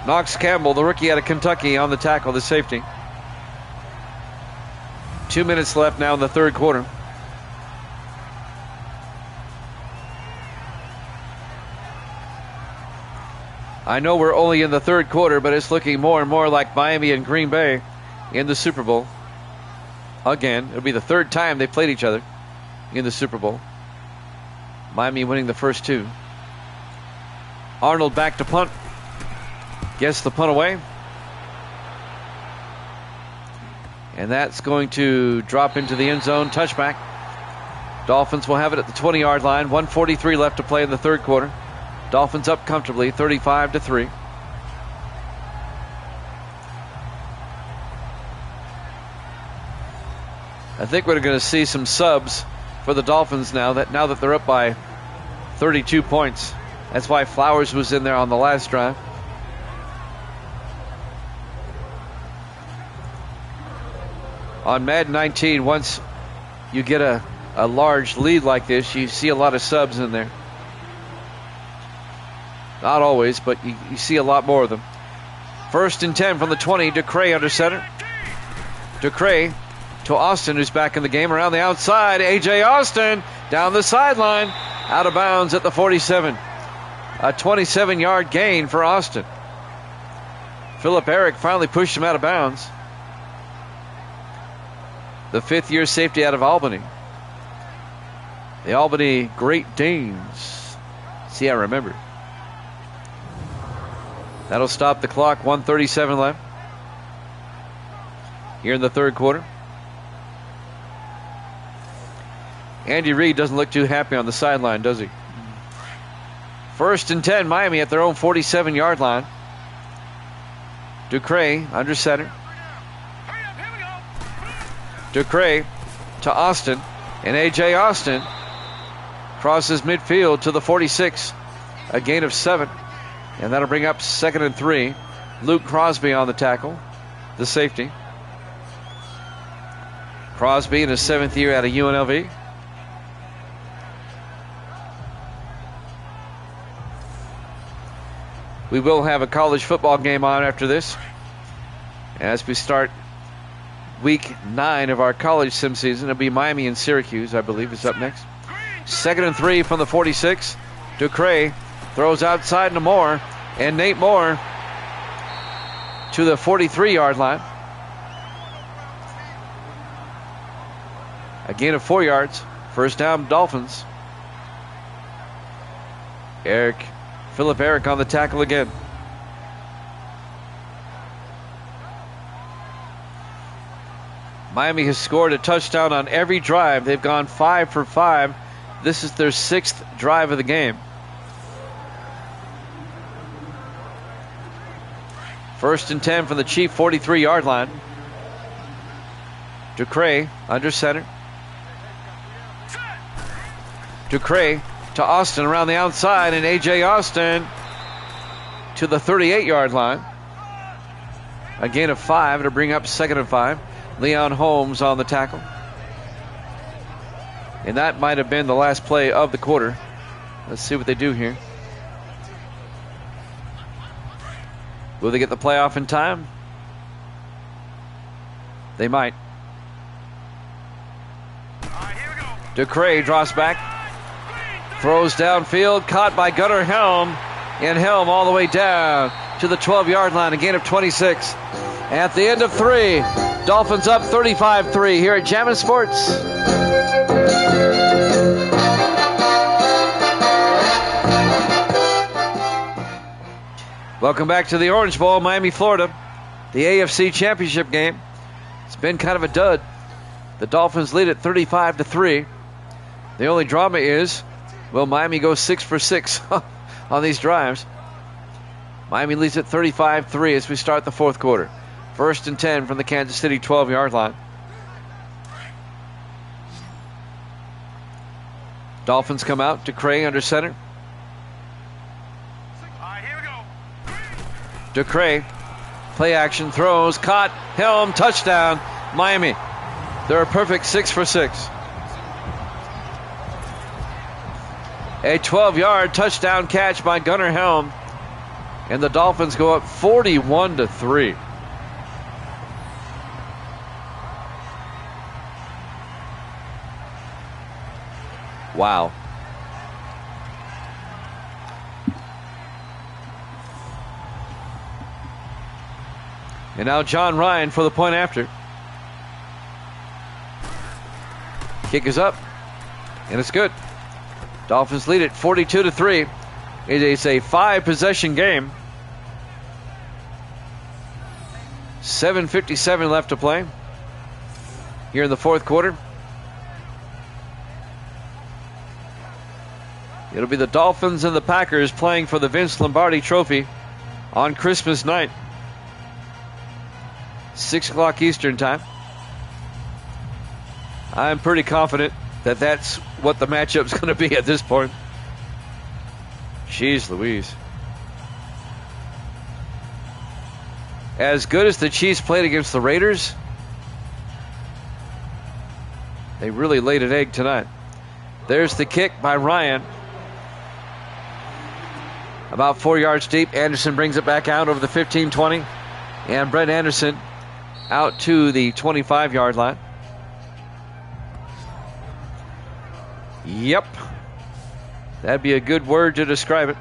Knox Campbell, the rookie out of Kentucky, on the tackle, the safety. 2 minutes left now in the third quarter. I know we're only in the third quarter, but it's looking more and more like Miami and Green Bay in the Super Bowl. Again, it'll be the third time they played each other in the Super Bowl. Miami winning the first 2. Arnold back to punt. Gets the punt away. And that's going to drop into the end zone. Touchback. Dolphins will have it at the 20-yard line. 1:43 left to play in the third quarter. Dolphins up comfortably, 35-3. I think we're going to see some subs for the Dolphins now that they're up by 32 points. That's why Flowers was in there on the last drive. On Madden 19, once you get a large lead like this, you see a lot of subs in there. Not always, but you see a lot more of them. First and 10 from the 20. DeCray under center. DeCray to Austin, who's back in the game around the outside. A.J. Austin down the sideline, out of bounds at the 47. A 27-yard gain for Austin. Philip Eric finally pushed him out of bounds. The fifth-year safety out of Albany. The Albany Great Danes. See, I remember. That'll stop the clock. 1:37 left here in the third quarter. Andy Reid doesn't look too happy on the sideline, does he? First and 10, Miami at their own 47-yard line. DeCray under center. DeCray to Austin, and A.J. Austin crosses midfield to the 46. A gain of 7, and that'll bring up 2nd and 3. Luke Crosby on the tackle, the safety. Crosby in his 7th year out of UNLV. We will have a college football game on after this, as we start week 9 of our college sim season. It'll be Miami and Syracuse, I believe, is up next. 2nd and 3 from the 46. DeCray throws outside to Moore, and Nate Moore to the 43-yard line. A gain of 4 yards. First down, Dolphins. Philip Eric on the tackle again. Miami has scored a touchdown on every drive. They've gone 5 for 5. This is their 6th drive of the game. First and 10 from the Chief 43-yard line. DeCray under center. DeCray to Austin around the outside, and A.J. Austin to the 38-yard line. A gain of 5 to bring up 2nd and 5. Leon Holmes on the tackle. And that might have been the last play of the quarter. Let's see what they do here. Will they get the play off in time? They might. DeCray drops back. Throws downfield, caught by Gunnar Helm, and Helm all the way down to the 12-yard line, a gain of 26. At the end of 3, Dolphins up 35-3 here at Jammin' Sports. Welcome back to the Orange Bowl, Miami, Florida. The AFC Championship game. It's been kind of a dud. The Dolphins lead at 35-3. The only drama is, will Miami go 6 for 6 on these drives? Miami leads at 35-3 as we start the fourth quarter. First and 10 from the Kansas City 12-yard line. Dolphins come out. DeCray under center. DeCray, play action, throws, caught, Helm, touchdown, Miami. They're a perfect 6 for 6. A 12-yard touchdown catch by Gunnar Helm, and the Dolphins go up 41-3. Wow. And now John Ryan for the point after. Kick is up, and it's good. Dolphins lead it 42-3. It is a 5-possession game. 7:57 left to play here in the fourth quarter. It'll be the Dolphins and the Packers playing for the Vince Lombardi Trophy on Christmas night. 6 o'clock Eastern time. I'm pretty confident that that's what the matchup's going to be at this point. Jeez Louise. As good as the Chiefs played against the Raiders, they really laid an egg tonight. There's the kick by Ryan. About 4 yards deep. Anderson brings it back out over the 15-20. And Brett Anderson out to the 25-yard line. Yep. That'd be a good word to describe it.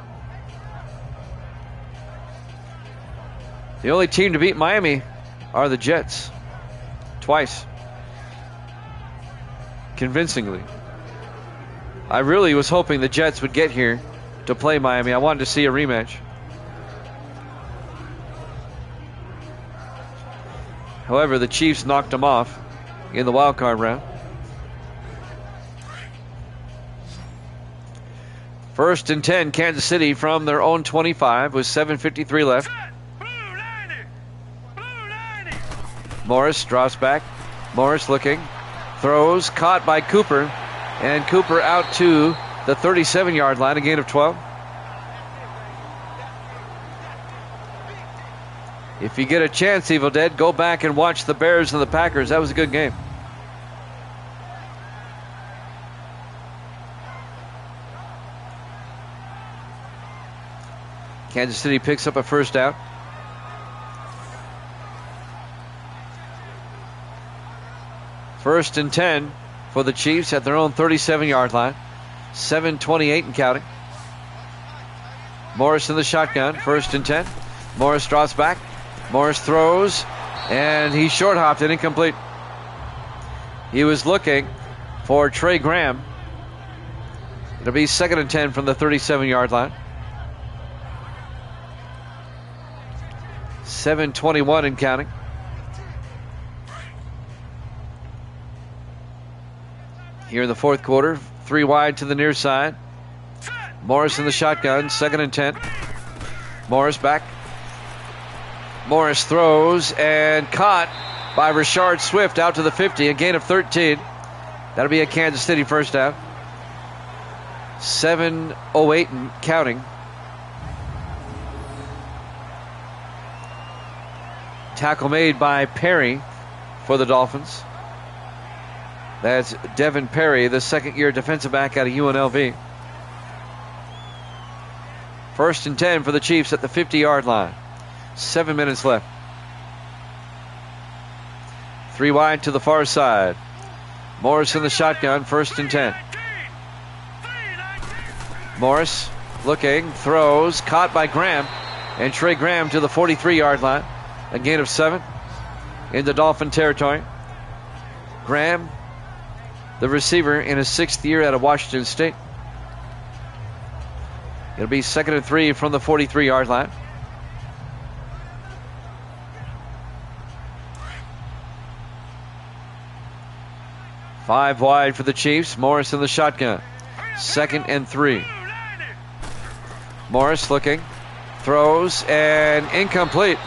The only team to beat Miami are the Jets. Twice. Convincingly. I really was hoping the Jets would get here to play Miami. I wanted to see a rematch. However, the Chiefs knocked them off in the wild card round. First and 10, Kansas City from their own 25 with 7:53 left. Morris drops back. Morris looking. Throws. Caught by Cooper. And Cooper out to the 37-yard line, a gain of 12. If you get a chance, Evil Dead, go back and watch the Bears and the Packers. That was a good game. Kansas City picks up a first down. First and 10 for the Chiefs at their own 37-yard line. 7:28 and counting. Morris in the shotgun. First and 10. Morris drops back. Morris throws. And he short hopped and incomplete. He was looking for Trey Graham. It'll be 2nd and 10 from the 37-yard line. 7:21 and counting. Here in the fourth quarter, 3 wide to the near side. Morris in the shotgun, 2nd and 10. Morris back. Morris throws and caught by Rashard Swift out to the 50, a gain of 13. That'll be a Kansas City first down. 7:08 and counting. Tackle made by Perry for the Dolphins. That's Devin Perry, the second-year defensive back out of UNLV. First and 10 for the Chiefs at the 50-yard line. 7 minutes left. 3 wide to the far side. Morris in the shotgun, 1st and 10. Morris looking, throws, caught by Graham. And Trey Graham to the 43-yard line. A gain of 7 into Dolphin territory. Graham, the receiver, in his 6th year out of Washington State. It'll be 2nd and 3 from the 43-yard line. Five wide for the Chiefs. Morris in the shotgun. 2nd and 3. Morris looking, throws, and incomplete.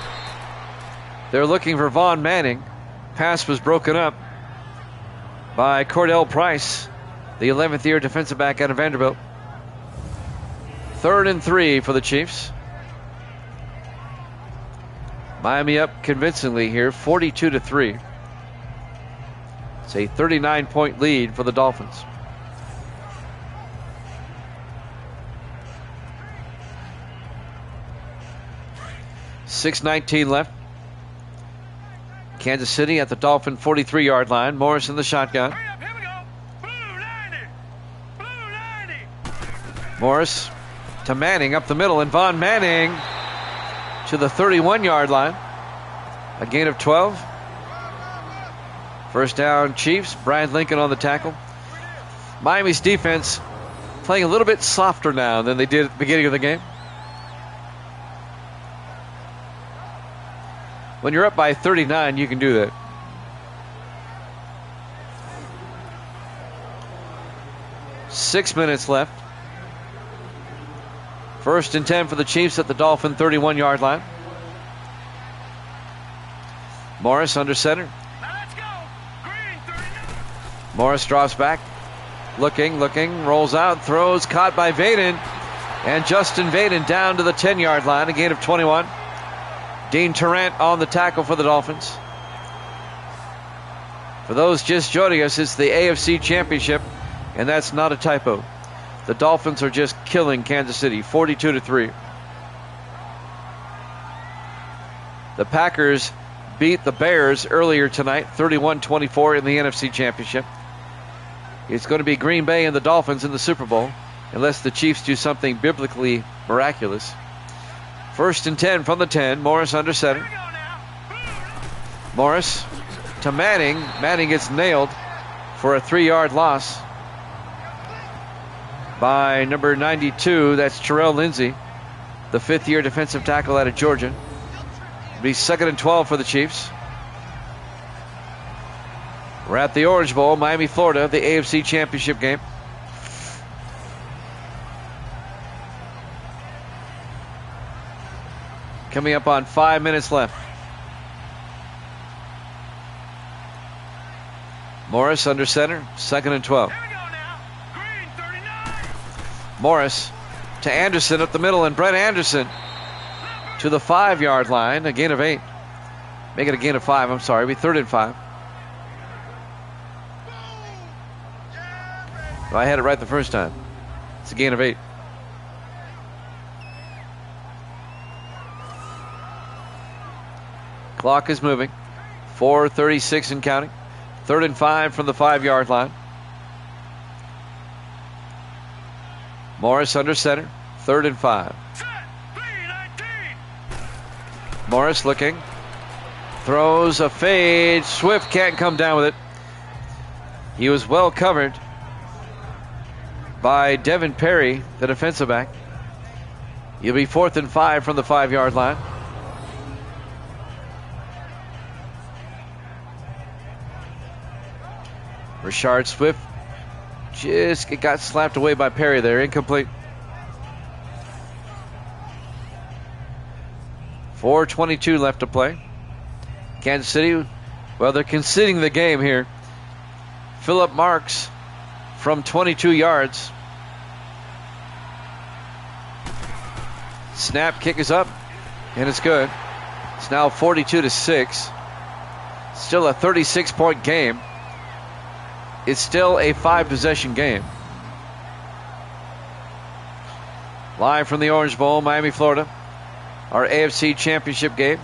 They're looking for Vaughn Manning. Pass was broken up by Cordell Price, the 11th year defensive back out of Vanderbilt. 3rd and 3 for the Chiefs. Miami up convincingly here, 42-3. It's a 39-point lead for the Dolphins. .6:19 left. Kansas City at the Dolphin 43-yard line. Morris in the shotgun. Here we go. Blue 90. Blue 90. Morris to Manning up the middle, and Vaughn Manning to the 31-yard line. A gain of 12. First down, Chiefs. Brian Lincoln on the tackle. Miami's defense playing a little bit softer now than they did at the beginning of the game. When you're up by 39, you can do that. Six minutes left. First and 10 for the Chiefs at the Dolphin 31-yard line. Morris under center. Now let's go. Green 39. Morris drops back. Looking, rolls out, throws, caught by Vaden. And Justin Vaden down to the 10-yard line, a gain of 21. Dean Tarrant on the tackle for the Dolphins. For those just joining us, it's the AFC Championship, and that's not a typo. The Dolphins are just killing Kansas City, 42-3. The Packers beat the Bears earlier tonight, 31-24 in the NFC Championship. It's going to be Green Bay and the Dolphins in the Super Bowl, unless the Chiefs do something biblically miraculous. 1st and 10 from the 10. Morris under center. Morris to Manning. Manning gets nailed for a 3-yard loss by number 92. That's Terrell Lindsey, the 5th-year defensive tackle out of Georgia. It'll be 2nd and 12 for the Chiefs. We're at the Orange Bowl, Miami, Florida, the AFC Championship game. Coming up on 5 minutes left. Morris under center, 2nd and 12. Morris to Anderson up the middle, and Brett Anderson to the 5-yard line, a gain of 8. Make it a gain of 5, I'm sorry. It'll be 3rd and 5. Well, I had it right the first time. It's a gain of 8. Clock is moving. 4:36 and counting. 3rd and 5 from the 5-yard line. Morris under center. 3rd and 5. Morris looking. Throws a fade. Swift can't come down with it. He was well covered by Devin Perry, the defensive back. He'll be 4th and 5 from the 5-yard line. Rashard Swift just got slapped away by Perry there. Incomplete. 4:22 left to play. Kansas City, well, they're conceding the game here. Phillip Marks from 22 yards. Snap, kick is up, and it's good. It's now 42-6. Still a 36-point game. It's still a 5-possession game. Live from the Orange Bowl, Miami, Florida. Our AFC Championship game.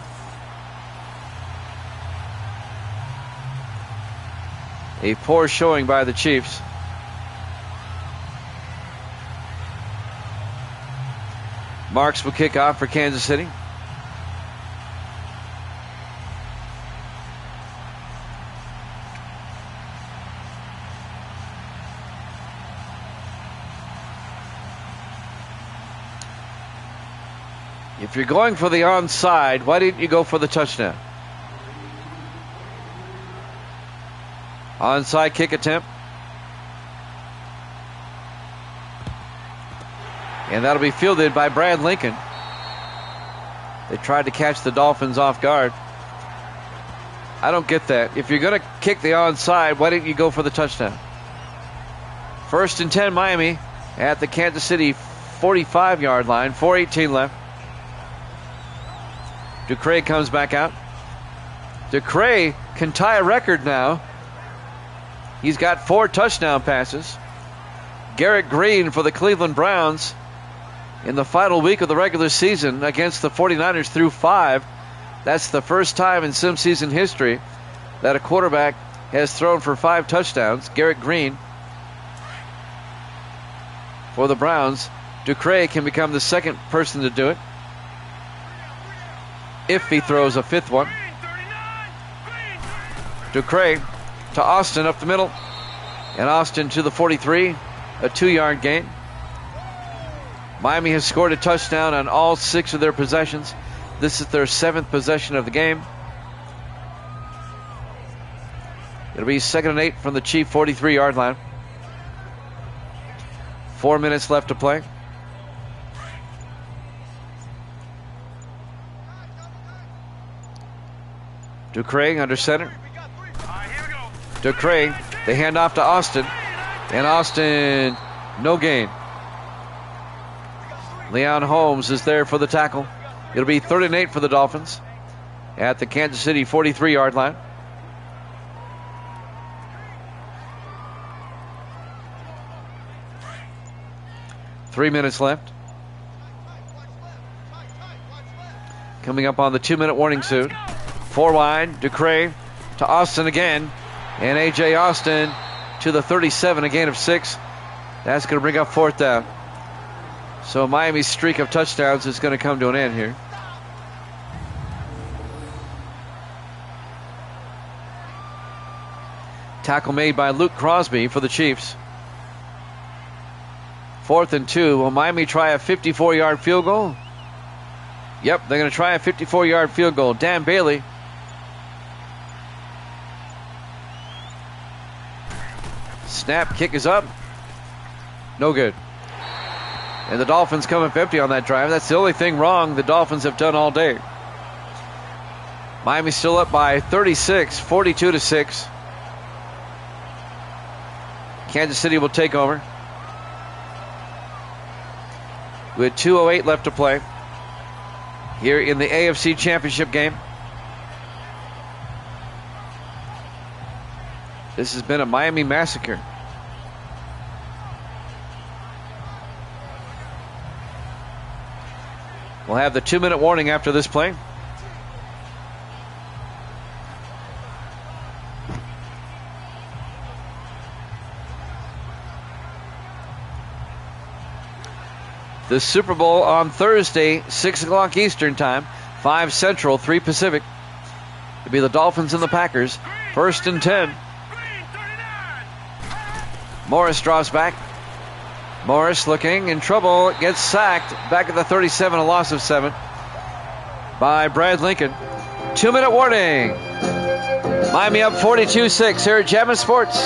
A poor showing by the Chiefs. Marks will kick off for Kansas City. If you're going for the onside, why didn't you go for the touchdown? Onside kick attempt. And that'll be fielded by Brad Lincoln. They tried to catch the Dolphins off guard. I don't get that. If you're going to kick the onside, why didn't you go for the touchdown? 1st and 10 Miami at the Kansas City 45-yard line. 4:18 left. Ducray comes back out. Ducray can tie a record now. He's got 4 touchdown passes. Garrett Green for the Cleveland Browns in the final week of the regular season against the 49ers threw 5. That's the first time in some season history that a quarterback has thrown for 5 touchdowns. Garrett Green for the Browns. Ducray can become the second person to do it if he throws a 5th one. Ducray to Austin up the middle, and Austin to the 43, a 2-yard gain. Miami has scored a touchdown on all 6 of their possessions. This is their 7th possession of the game. It'll be 2nd and 8 from the Chief 43-yard line. 4 minutes left to play. Ducray under center. Ducray, they hand off to Austin. And Austin, no gain. Leon Holmes is there for the tackle. It'll be 3rd and 8 for the Dolphins at the Kansas City 43-yard line. Three minutes left. Coming up on the 2-minute warning soon. 4 wide, Ducre to Austin again. And A.J. Austin to the 37, a gain of 6. That's going to bring up 4th down. So Miami's streak of touchdowns is going to come to an end here. Tackle made by Luke Crosby for the Chiefs. 4th and 2. Will Miami try a 54-yard field goal? Yep, they're going to try a 54-yard field goal. Dan Bailey. Snap, kick is up. No good. And the Dolphins come up empty on that drive. That's the only thing wrong the Dolphins have done all day. Miami's still up by 36, 42-6. Kansas City will take over with 2:08 left to play here in the AFC Championship game. This has been a Miami massacre. We'll have the 2-minute warning after this play. The Super Bowl on Thursday, 6 o'clock Eastern time, 5 Central, 3 Pacific. It'll be the Dolphins and the Packers. 1st and 10. Morris draws back. Morris looking in trouble, gets sacked. Back at the 37, a loss of 7 by Brad Lincoln. 2-minute warning. Miami up 42-6 here at Jammin' Sports.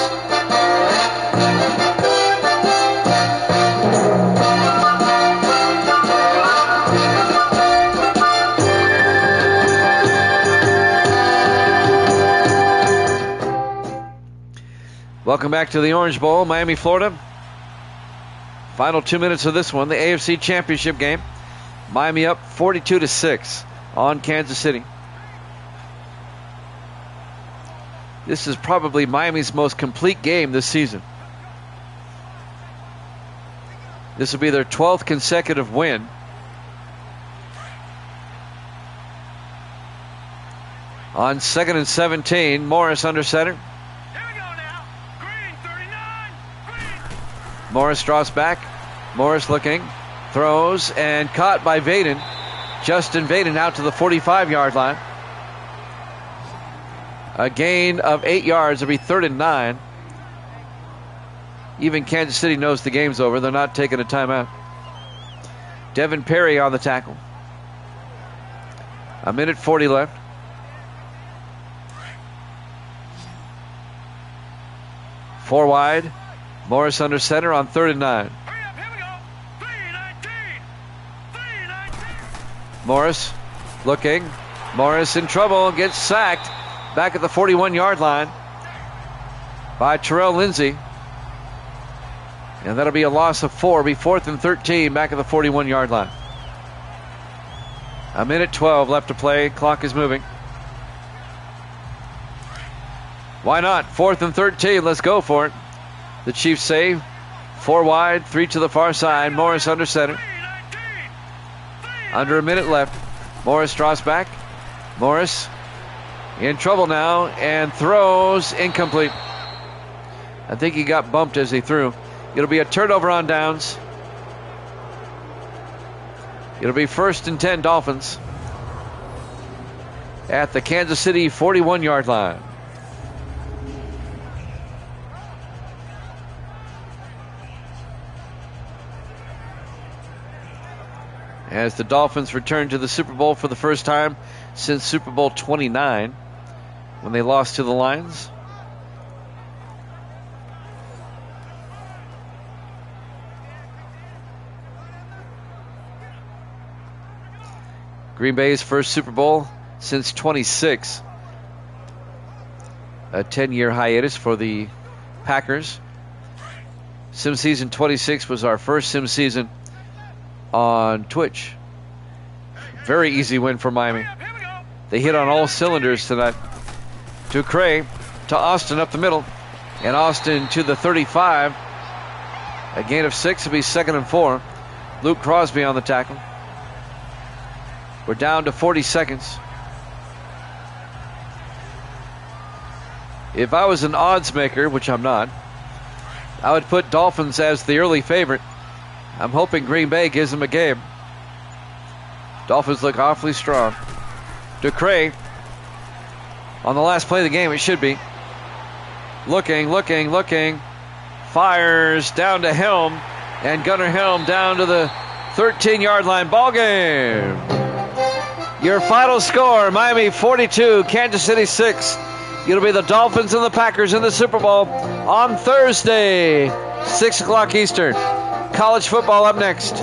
Welcome back to the Orange Bowl, Miami, Florida. Final 2 minutes of this one, the AFC Championship game. Miami up 42-6 on Kansas City. This is probably Miami's most complete game this season. This will be their 12th consecutive win. On 2nd and 17, Morris under center. Morris draws back. Morris looking, throws, and caught by Vaden. Justin Vaden out to the 45-yard line. A gain of 8 yards. It'll be 3rd and 9. Even Kansas City knows the game's over. They're not taking a timeout. Devin Perry on the tackle. 1:40 left. Four wide. Morris under center on 3rd and 9. Morris looking. Morris in trouble. Gets sacked. Back at the 41-yard line by Terrell Lindsay. And that'll be a loss of 4. It'll be 4th and 13 back at the 41-yard line. 1:12 left to play. Clock is moving. Why not? 4th and 13. Let's go for it. The Chiefs save. 4 wide, 3 to the far side. Morris under center. Under a minute left. Morris draws back. Morris in trouble now and throws incomplete. I think he got bumped as he threw. It'll be a turnover on downs. It'll be 1st and 10 Dolphins at the Kansas City 41-yard line. As the Dolphins return to the Super Bowl for the first time since Super Bowl 29, when they lost to the Lions. Green Bay's first Super Bowl since 26. A 10-year hiatus for the Packers. Sim Season 26 was our first Sim Season on Twitch. Very easy win for Miami. They hit on all cylinders tonight. Ducre to Austin up the middle. And Austin to the 35. A gain of 6 will be 2nd and 4. Luke Crosby on the tackle. We're down to 40 seconds. If I was an odds maker, which I'm not, I would put Dolphins as the early favorite. I'm hoping Green Bay gives them a game. Dolphins look awfully strong. Ducray on the last play of the game, it should be. Looking. Fires down to Helm. And Gunnar Helm down to the 13-yard line. Ball game. Your final score, Miami 42, Kansas City 6. It'll be the Dolphins and the Packers in the Super Bowl on Thursday, 6 o'clock Eastern. College football up next.